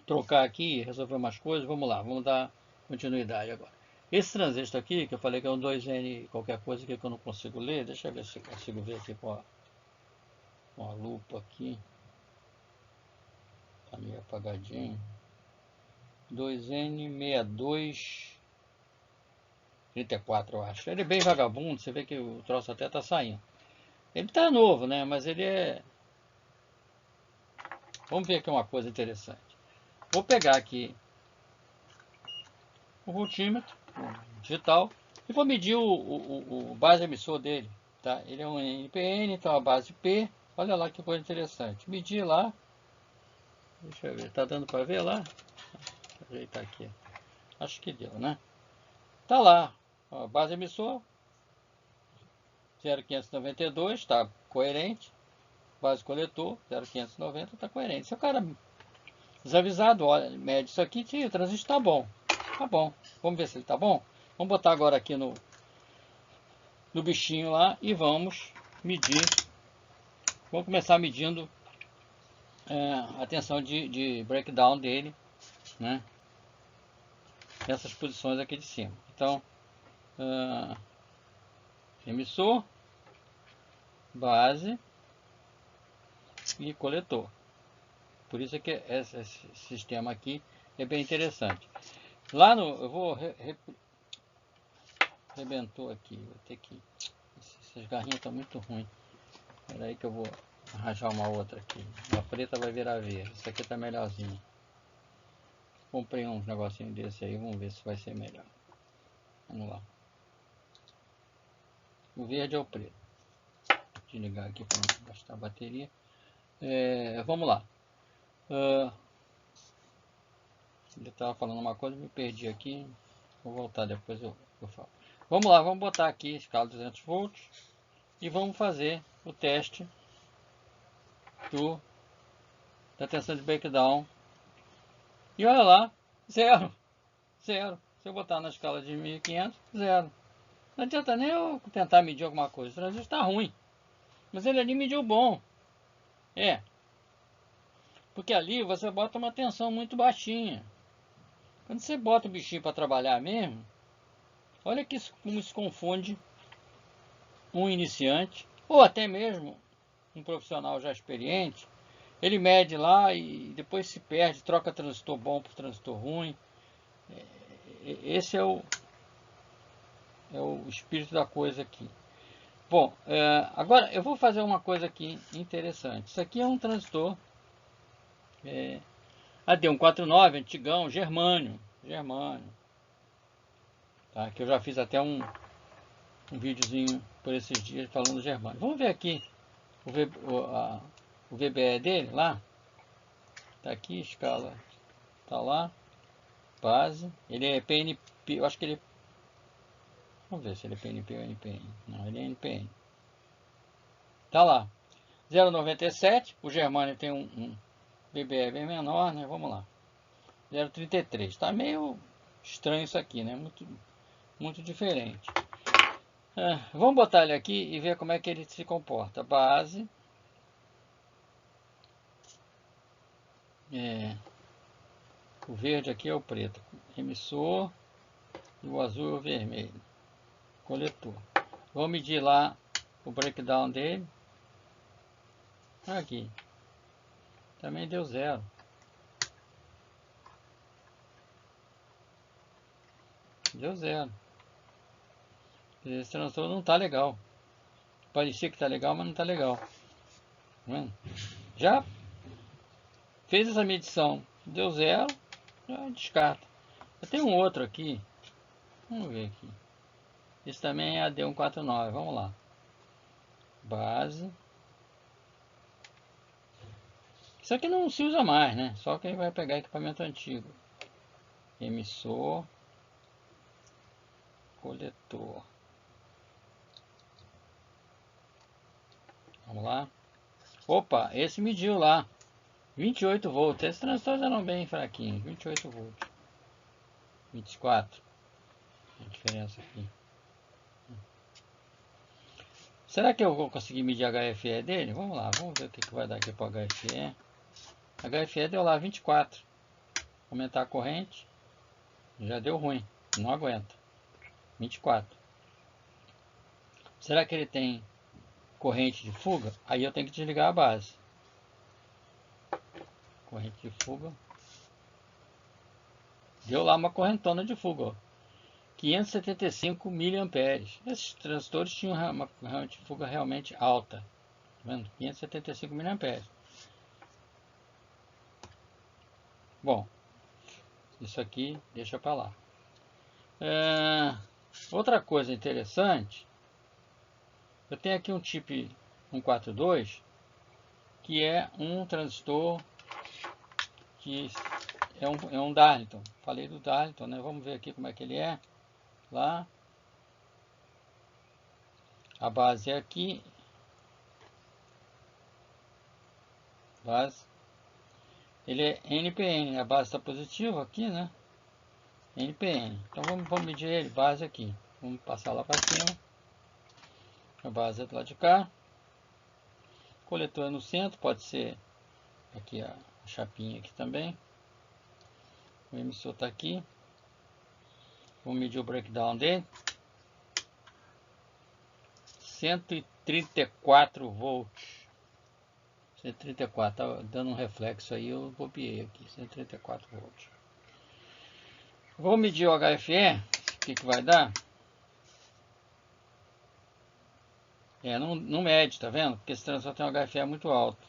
trocar aqui e resolver umas coisas. Vamos lá, vamos dar continuidade agora. Esse transistor aqui, que eu falei que é um 2N qualquer coisa que eu não consigo ler, deixa eu ver se eu consigo ver aqui com a lupa aqui. Está meio apagadinho. 2N6234, eu acho. Ele é bem vagabundo, você vê que o troço até está saindo. Ele está novo, né? Mas ele é... Vamos ver aqui uma coisa interessante. Vou pegar aqui o voltímetro digital e vou medir o base emissor dele. Tá? Ele é um NPN, então a base P. Olha lá que coisa interessante. Medir lá. Deixa eu ver, tá dando para ver lá? Vou ajeitar aqui. Acho que deu, né? Tá lá. Ó, base emissor 0,592, está coerente. Base coletor 0,590, está coerente. Se o cara desavisado, olha, mede isso aqui, o transistor está bom. Tá bom. Vamos ver se ele está bom. Vamos botar agora aqui no bichinho lá e vamos medir. Vamos começar medindo a tensão de breakdown dele, né? Essas posições aqui de cima. Então, emissor, base e coletor. Por isso é que esse sistema aqui é bem interessante. Lá no... Eu vou... Rebentou aqui. Vou ter que... Essas garrinhas estão muito ruins. Espera aí que eu vou arranjar uma outra aqui. A preta vai virar verde. Essa aqui está melhorzinha. Comprei uns negocinho desse aí. Vamos ver se vai ser melhor. Vamos lá. O verde é o preto. Vou desligar aqui para não gastar a bateria. Vamos lá. Ele estava falando uma coisa, me perdi aqui. Vou voltar depois eu falo. Vamos lá, vamos botar aqui escala 200 volts e vamos fazer o teste da tensão de breakdown. E olha lá, zero. Zero. Se eu botar na escala de 1500, zero. Não adianta nem eu tentar medir alguma coisa. O transistor está ruim. Mas ele ali mediu bom. Porque ali você bota uma tensão muito baixinha. Quando você bota o bichinho para trabalhar mesmo, olha como se confunde um iniciante, ou até mesmo um profissional já experiente. Ele mede lá e depois se perde, troca transistor bom por transistor ruim. Esse é o espírito da coisa aqui. Bom, agora eu vou fazer uma coisa aqui interessante. Isso aqui é um transistor AD149, antigão, germânio. Tá? Que eu já fiz até um videozinho por esses dias falando germânio. Vamos ver aqui o VBE dele lá. Tá aqui, escala. Tá lá. Base. Ele é PNP. Eu acho que ele... Vamos ver se ele é PNP ou NPN. Não, ele é NPN. Tá lá. 0,97. O germânio tem um VBE bem menor, né? Vamos lá. 0,33. Tá meio estranho isso aqui, né? Muito diferente. Vamos botar ele aqui e ver como é que ele se comporta. Base. O verde aqui é o preto. Emissor. E o azul é o vermelho. Coletor. Vou medir lá o breakdown dele. Aqui. Também deu zero. Deu zero. Esse transistor não está legal. Parecia que está legal, mas não está legal. Tá vendo? Já fez essa medição. Deu zero. Já descarta. Eu tenho um outro aqui. Vamos ver aqui. Esse também é AD149. Vamos lá. Base. Isso aqui não se usa mais, né? Só quem vai pegar equipamento antigo. Emissor. Coletor. Vamos lá. Opa, esse mediu lá. 28 volts. Esses transistores eram bem fraquinhos. 28 volts. 24. A diferença aqui. Será que eu vou conseguir medir a HFE dele? Vamos lá, vamos ver o que vai dar aqui para o HFE. HFE deu lá 24. Aumentar a corrente. Já deu ruim. Não aguenta. 24. Será que ele tem corrente de fuga? Aí eu tenho que desligar a base. Corrente de fuga. Deu lá uma correntona de fuga. Ó. 575 mA. Esses transistores tinham uma corrente de fuga realmente alta. Tá vendo? 575 mA. Bom, isso aqui deixa para lá. Outra coisa interessante, eu tenho aqui um chip 142, que é um transistor que é um Darlington. Falei do Darlington, né? Vamos ver aqui como é que ele é. Lá. A base é aqui. Base. Ele é NPN. A base está positiva aqui, né? NPN. Então vamos medir ele. Base aqui. Vamos passar lá para cima. A base é do lado de cá. Coletor é no centro. Pode ser aqui a chapinha aqui também. O emissor está aqui. Vamos medir o breakdown dele. 134 volts. 134, tá dando um reflexo aí, eu copiei aqui. 134 volts. Vou medir o HFE. O que vai dar? Não mede, tá vendo? Porque esse transistor tem um HFE muito alto.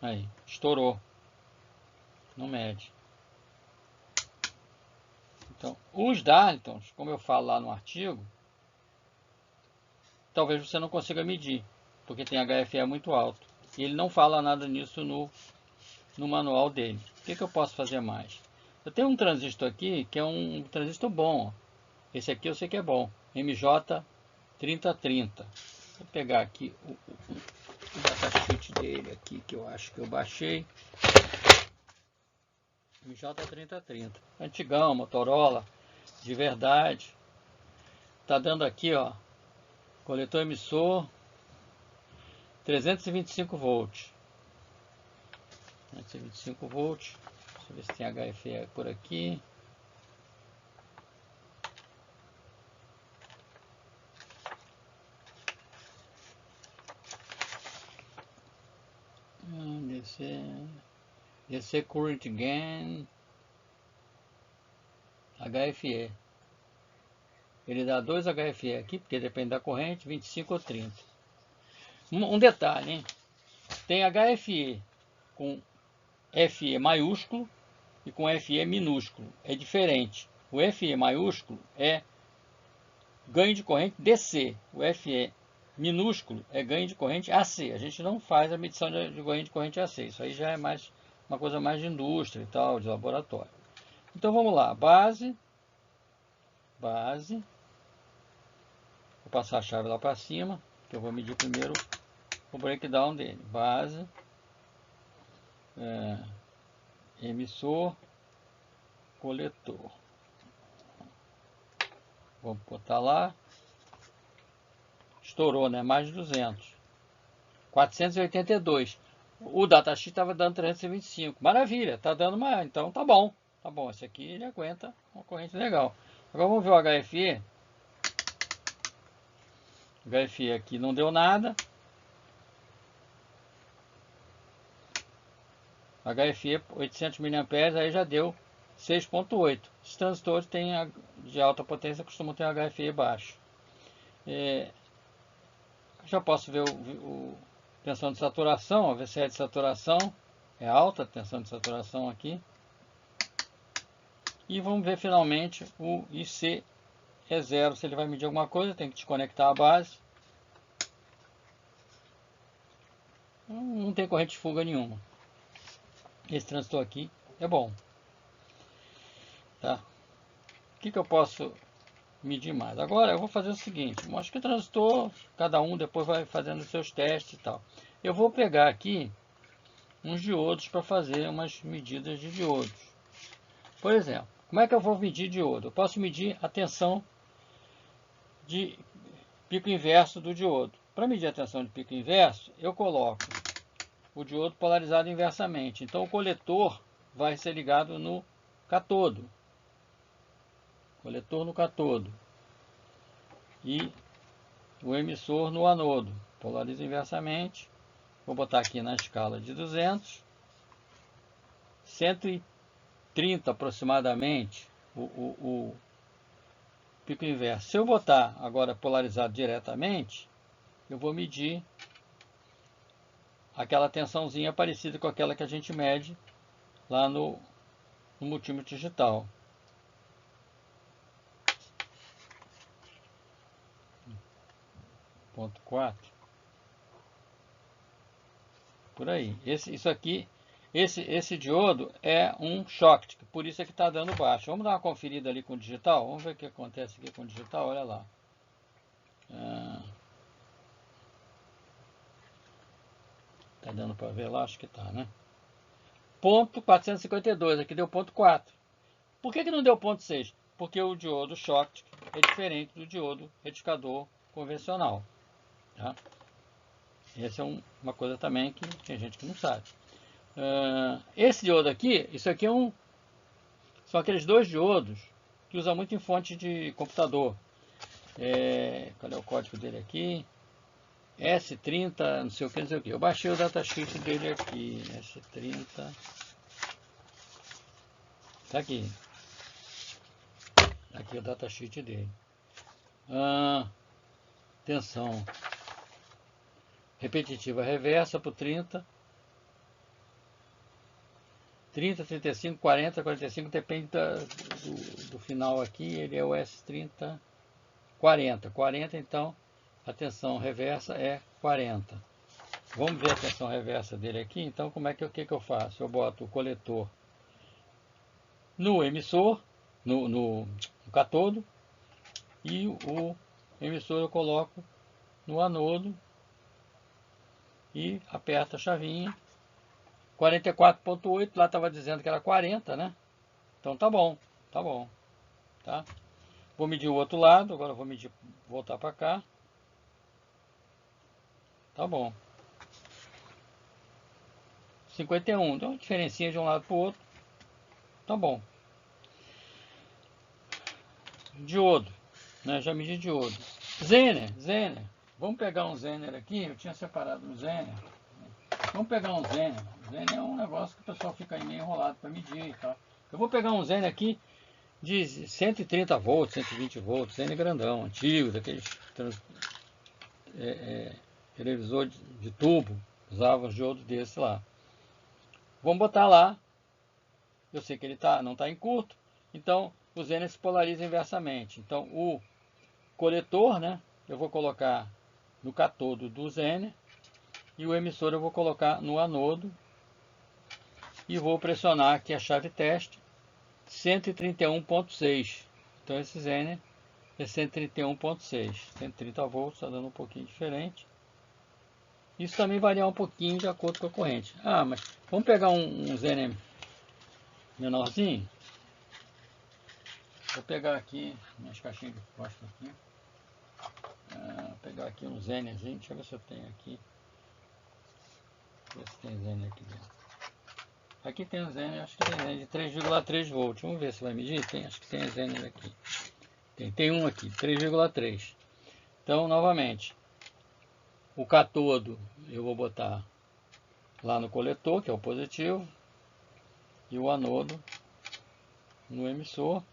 Aí, estourou. Não mede. Então, os Darlingtons, como eu falo lá no artigo, talvez você não consiga medir, porque tem HFE muito alto. E ele não fala nada nisso no manual dele. O que eu posso fazer mais? Eu tenho um transistor aqui, que é um transistor bom. Esse aqui eu sei que é bom. MJ3030. Vou pegar aqui o datasheet dele aqui, que eu acho que eu baixei. MJ3030. Antigão, Motorola, de verdade. Tá dando aqui, ó, coletor emissor, 325 volts. 325 volts. Deixa eu ver se tem HFE por aqui. DC Current Gain, HFE. Ele dá 2 HFE aqui, porque depende da corrente, 25 ou 30. Um detalhe, hein? Tem HFE com FE maiúsculo e com FE minúsculo. É diferente. O FE maiúsculo é ganho de corrente DC. O FE minúsculo é ganho de corrente AC. A gente não faz a medição de ganho de corrente AC. Isso aí já é mais uma coisa mais de indústria e tal, de laboratório. Então vamos lá. Base. Vou passar a chave lá para cima, que eu vou medir primeiro o breakdown dele. Base. Emissor. Coletor. Vou botar lá. Estourou, né? Mais de 200. 482. O datasheet estava dando 325. Maravilha, tá dando mais. Então tá bom. Tá bom, esse aqui ele aguenta uma corrente legal. Agora vamos ver o HFE. O HFE aqui não deu nada. HFE 800 mA aí já deu 6.8. Os transistores de alta potência costumam ter HFE baixo. Já posso ver tensão de saturação, a VCE de saturação é alta, a tensão de saturação aqui. E vamos ver finalmente o IC é 0, se ele vai medir alguma coisa, tem que desconectar a base. Não tem corrente de fuga nenhuma. Esse transistor aqui é bom. Tá? O que eu posso medir mais? Agora eu vou fazer o seguinte, mostra que o transistor, cada um depois vai fazendo os seus testes e tal. Eu vou pegar aqui uns diodos para fazer umas medidas de diodos. Por exemplo, como é que eu vou medir diodo? Eu posso medir a tensão de pico inverso do diodo. Para medir a tensão de pico inverso, eu coloco o diodo polarizado inversamente. Então o coletor vai ser ligado no catodo. Coletor no catodo. E o emissor no anodo. Polariza inversamente. Vou botar aqui na escala de 200. 130 aproximadamente o pico inverso. Se eu botar agora polarizado diretamente, eu vou medir aquela tensãozinha parecida com aquela que a gente mede lá no multímetro digital. Ponto 4. Por aí. Esse diodo é um Schottky, por isso é que está dando baixo. Vamos dar uma conferida ali com o digital. Vamos ver o que acontece aqui com o digital. Olha lá. Tá dando para ver lá? Acho que tá, né? Ponto 452, aqui deu ponto 4. Por que não deu ponto 6? Porque o diodo Schottky é diferente do diodo retificador convencional. Tá? Essa é uma coisa também que tem gente que não sabe. Esse diodo aqui, isso aqui são aqueles dois diodos que usa muito em fonte de computador. Cadê o código dele aqui? S30, não sei o que, não sei o que. Eu baixei o datasheet dele aqui. S30. Tá aqui. Aqui é o datasheet dele. Tensão repetitiva reversa por 30. 30, 35, 40, 45, depende do final aqui, ele é o S30, 40. 40, então, a tensão reversa é 40. Vamos ver a tensão reversa dele aqui, então, como é que eu faço? Eu boto o coletor no emissor, no catodo, e o emissor eu coloco no anodo e aperta a chavinha. 44.8, lá estava dizendo que era 40, né? Então tá bom, tá bom, tá? Vou medir o outro lado, agora vou medir, voltar para cá. Tá bom. 51, deu uma diferencinha de um lado para o outro. Tá bom. Diodo, né? Já medi diodo. Zener. Vamos pegar um Zener aqui, eu tinha separado um Zener. Vamos pegar um Zener. Zener é um negócio que o pessoal fica aí meio enrolado para medir e tal. Eu vou pegar um Zener aqui de 130 volts, 120 volts, Zener grandão, antigo, daqueles televisor de tubo, usava os diodos desse lá. Vamos botar lá. Eu sei que ele não está em curto, então o Zener se polariza inversamente. Então o coletor, né, eu vou colocar no catodo do Zener e o emissor eu vou colocar no anodo e vou pressionar aqui a chave teste 131.6. Então esse Zener é 131.6, 130 volts, está dando um pouquinho diferente. Isso também varia um pouquinho de acordo com a corrente. Ah, mas vamos pegar um Zener menorzinho. Vou pegar aqui minhas caixinhas de fósforo aqui. Vou pegar aqui um Zenerzinho. Deixa eu ver se eu tenho aqui. Ver se tem Zener aqui dentro. Aqui tem um Zener, acho que tem Zener de 3,3 volts. Vamos ver se vai medir. Acho que tem Zener aqui. Tem um aqui, 3,3. Então, novamente, o catodo eu vou botar lá no coletor, que é o positivo, e o anodo no emissor.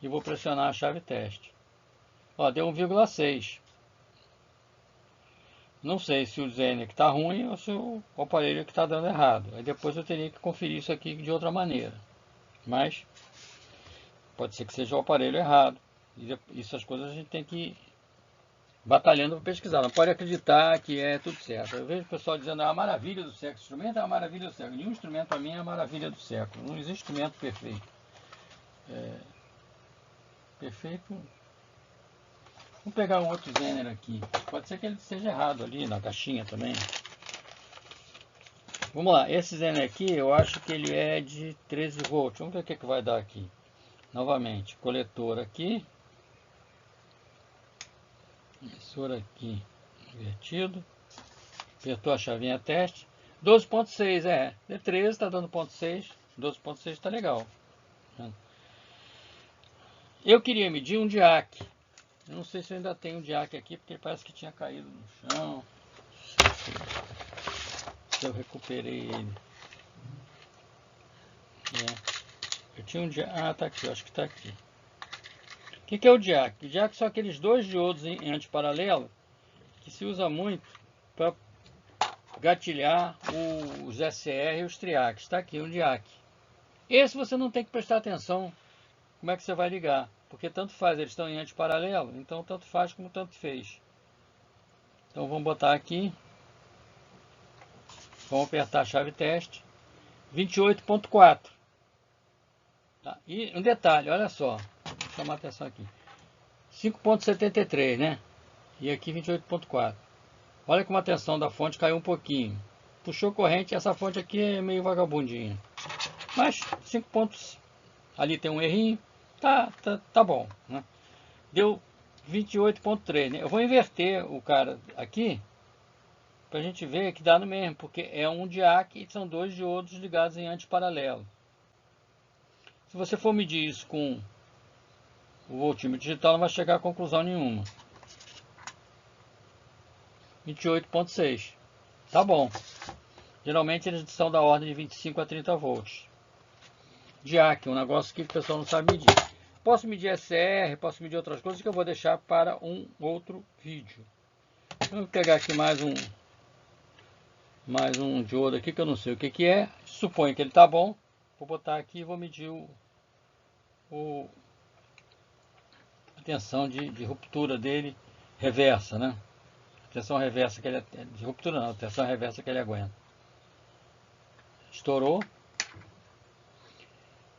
E vou pressionar a chave teste. Ó, deu 1,6. Não sei se o Zener que está ruim ou se o aparelho que está dando errado. Aí depois eu teria que conferir isso aqui de outra maneira. Mas pode ser que seja o aparelho errado. E essas coisas a gente tem que ir batalhando para pesquisar. Não pode acreditar que é tudo certo. Eu vejo o pessoal dizendo, a maravilha do século. O instrumento é a maravilha do século. Nenhum instrumento para mim é a maravilha do século. Não existe instrumento perfeito. Perfeito. Vamos pegar um outro Zener aqui. Pode ser que ele esteja errado ali na caixinha também. Vamos lá. Esse Zener aqui eu acho que ele é de 13 volts. Vamos ver o que vai dar aqui. Novamente, coletor aqui. Emissor aqui invertido. Apertou a chavinha teste. 12.6, de 13 está dando 0.6. 12.6 está legal. Eu queria medir um diac. Eu não sei se eu ainda tenho um diac aqui, porque parece que tinha caído no chão. Se eu recuperei ele. Eu tinha um diac. Ah, tá aqui, eu acho que está aqui. O que é o diac? O diac são aqueles dois diodos em antiparalelo que se usa muito para gatilhar os SR e os triacs. Está aqui um diac. Esse você não tem que prestar atenção como é que você vai ligar, porque tanto faz, eles estão em antiparalelo, então tanto faz como tanto fez. Então vamos botar aqui, vamos apertar a chave teste, 28.4. Tá? E um detalhe, olha só, vou chamar a atenção aqui, 5.73, né? E aqui 28.4. Olha como a tensão da fonte caiu um pouquinho. Puxou corrente, essa fonte aqui é meio vagabundinha. Mas 5 pontos, ali tem um errinho, tá bom, né? Deu 28.3, né? Eu vou inverter o cara aqui, pra gente ver que dá no mesmo, porque é um diac e são dois diodos ligados em antiparalelo. Se você for medir isso com o voltímetro digital, não vai chegar a conclusão nenhuma. 28.6, tá bom. Geralmente eles são da ordem de 25 a 30 volts. Diac, um negócio que o pessoal não sabe medir. Posso medir SR, posso medir outras coisas que eu vou deixar para um outro vídeo. Vou pegar aqui mais um diodo aqui que eu não sei o que é. Suponho que ele está bom. Vou botar aqui e vou medir a tensão de ruptura dele reversa, né? A tensão reversa que ele de ruptura não, a tensão reversa que ele aguenta. Estourou.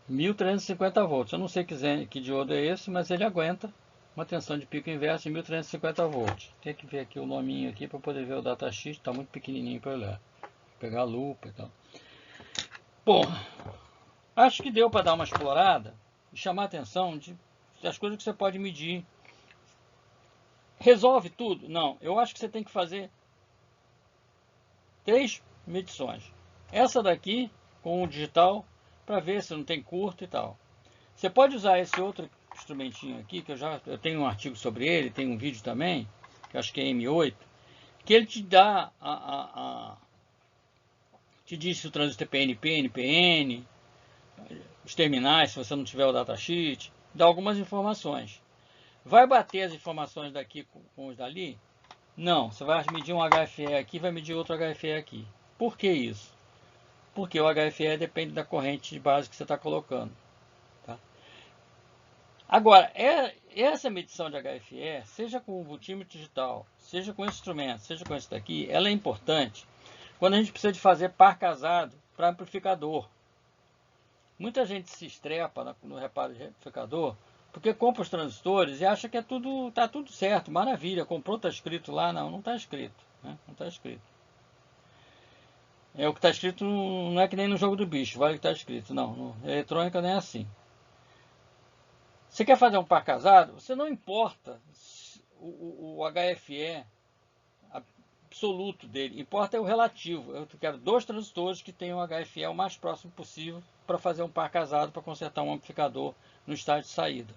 1350 volts. Eu não sei que diodo é esse, mas ele aguenta uma tensão de pico inverso em 1350 volts. Tem que ver aqui o nominho aqui para poder ver o datasheet, está muito pequenininho para olhar. Vou pegar a lupa e tal. Bom, acho que deu para dar uma explorada e chamar a atenção das coisas que você pode medir. Resolve tudo? Não, eu acho que você tem que fazer 3 medições. Essa daqui com o digital para ver se não tem curto e tal. Você pode usar esse outro instrumentinho aqui, que eu tenho um artigo sobre ele, tem um vídeo também, que eu acho que é M8, que ele te dá te diz se o trânsito é PNP, NPN, os terminais, se você não tiver o datasheet, dá algumas informações. Vai bater as informações daqui com os dali? Não, você vai medir um HFE aqui, vai medir outro HFE aqui. Por que isso? Porque o HFE depende da corrente de base que você está colocando. Tá? Agora, essa medição de HFE, seja com o multímetro digital, seja com esse instrumento, seja com esse daqui, ela é importante quando a gente precisa de fazer par casado para amplificador. Muita gente se estrepa no reparo de amplificador porque compra os transistores e acha que está tudo certo, maravilha, comprou, está escrito lá. Não está escrito. Né? Não está escrito. O que está escrito não é que nem no jogo do bicho, vale o que está escrito. Não, no eletrônica não é assim. Você quer fazer um par casado? Você não importa o HFE absoluto dele, importa é o relativo. Eu quero 2 transistores que tenham o HFE o mais próximo possível para fazer um par casado, para consertar um amplificador no estágio de saída,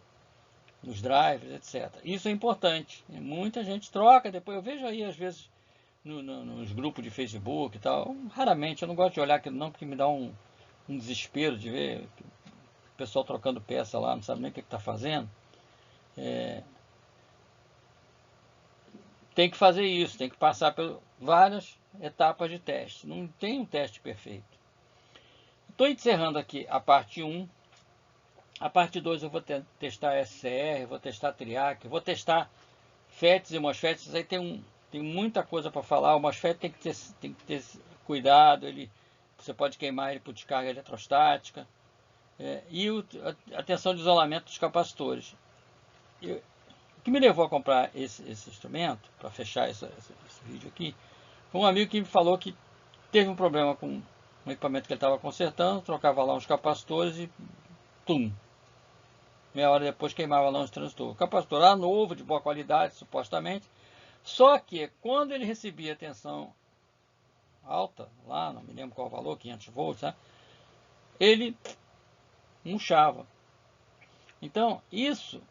nos drivers, etc. Isso é importante. Muita gente troca, depois eu vejo aí às vezes nos grupos de Facebook e tal, raramente, eu não gosto de olhar aquilo não, porque me dá um desespero de ver o pessoal trocando peça lá, não sabe nem o que está fazendo. Tem que fazer isso, tem que passar por várias etapas de teste. Não tem um teste perfeito. Estou encerrando aqui a parte 1. A parte 2 eu vou testar SCR, vou testar TRIAC, vou testar FETs e MOSFETs. Aí tem muita coisa para falar. O MOSFET tem que ter cuidado, você pode queimar ele por descarga eletrostática. E a tensão de isolamento dos capacitores. O que me levou a comprar esse instrumento, para fechar esse vídeo aqui, foi um amigo que me falou que teve um problema com um equipamento que ele estava consertando, trocava lá uns capacitores e tum! Meia hora depois queimava lá uns transistores. O capacitor era novo, de boa qualidade, supostamente, só que quando ele recebia tensão alta, lá, não me lembro qual o valor, 500 volts, né, ele murchava. Então, isso...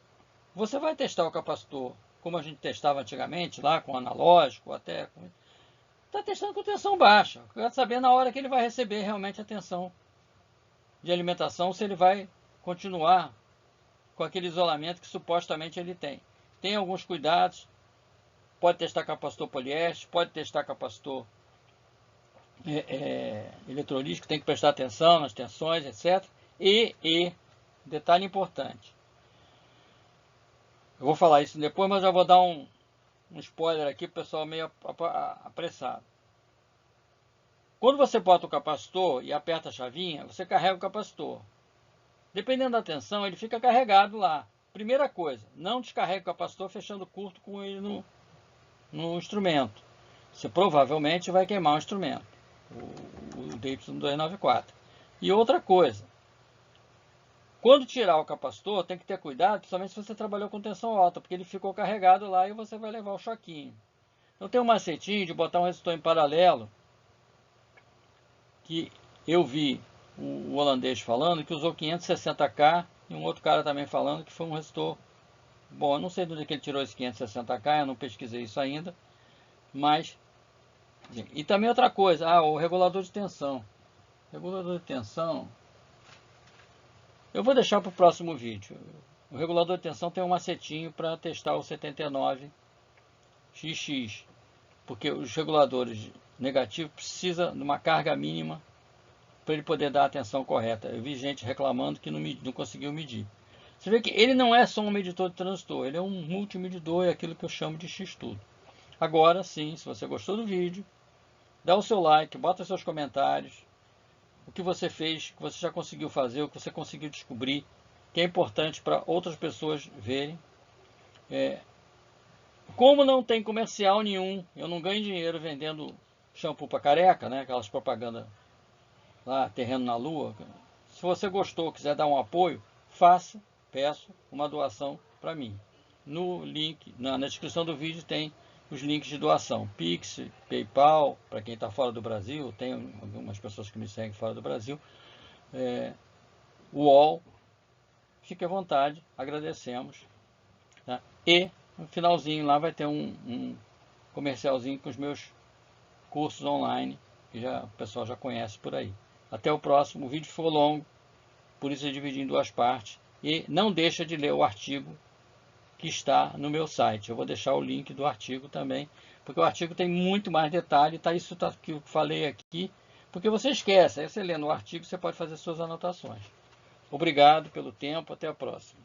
Você vai testar o capacitor, como a gente testava antigamente, lá com analógico, até com... Está testando com tensão baixa. Quer saber na hora que ele vai receber realmente a tensão de alimentação, se ele vai continuar com aquele isolamento que supostamente ele tem. Tem alguns cuidados. Pode testar capacitor poliéster, pode testar capacitor eletrolítico, tem que prestar atenção nas tensões, etc. E detalhe importante. Eu vou falar isso depois, mas já vou dar um spoiler aqui, o pessoal meio apressado. Quando você bota o capacitor e aperta a chavinha, você carrega o capacitor. Dependendo da tensão, ele fica carregado lá. Primeira coisa, não descarregue o capacitor fechando curto com ele no instrumento. Você provavelmente vai queimar o instrumento, o DY294. E outra coisa, quando tirar o capacitor, tem que ter cuidado, principalmente se você trabalhou com tensão alta, porque ele ficou carregado lá e você vai levar o choquinho. Então tem um macetinho de botar um resistor em paralelo, que eu vi o holandês falando, que usou 560K, e um outro cara também falando que foi um resistor bom. Eu não sei de onde que ele tirou esse 560K, eu não pesquisei isso ainda, mas... E também outra coisa, o regulador de tensão. Regulador de tensão... Eu vou deixar para o próximo vídeo. O regulador de tensão tem um macetinho para testar o 79XX, porque os reguladores negativos precisam de uma carga mínima para ele poder dar a tensão correta. Eu vi gente reclamando que não conseguiu medir. Você vê que ele não é só um medidor de transistor, ele é um multimedidor, é aquilo que eu chamo de X-tudo. Agora sim, se você gostou do vídeo, dá o seu like, bota seus comentários, o que você fez, o que você já conseguiu fazer, o que você conseguiu descobrir, que é importante para outras pessoas verem. Como não tem comercial nenhum, eu não ganho dinheiro vendendo shampoo para careca, né? Aquelas propagandas lá, terreno na lua. Se você gostou, quiser dar um apoio, faça, peço uma doação para mim. No link, na descrição do vídeo tem os links de doação. Pix, PayPal, para quem está fora do Brasil, tem algumas pessoas que me seguem fora do Brasil. UOL, fique à vontade, agradecemos. Tá? E no finalzinho lá vai ter um comercialzinho com os meus cursos online, que o pessoal já conhece por aí. Até o próximo. O vídeo ficou longo, por isso eu dividi em duas partes. E não deixa de ler o artigo que está no meu site. Eu vou deixar o link do artigo também, porque o artigo tem muito mais detalhe, tá? Isso que eu falei aqui, porque você esquece. Aí você lendo o artigo, você pode fazer suas anotações. Obrigado pelo tempo, até a próxima.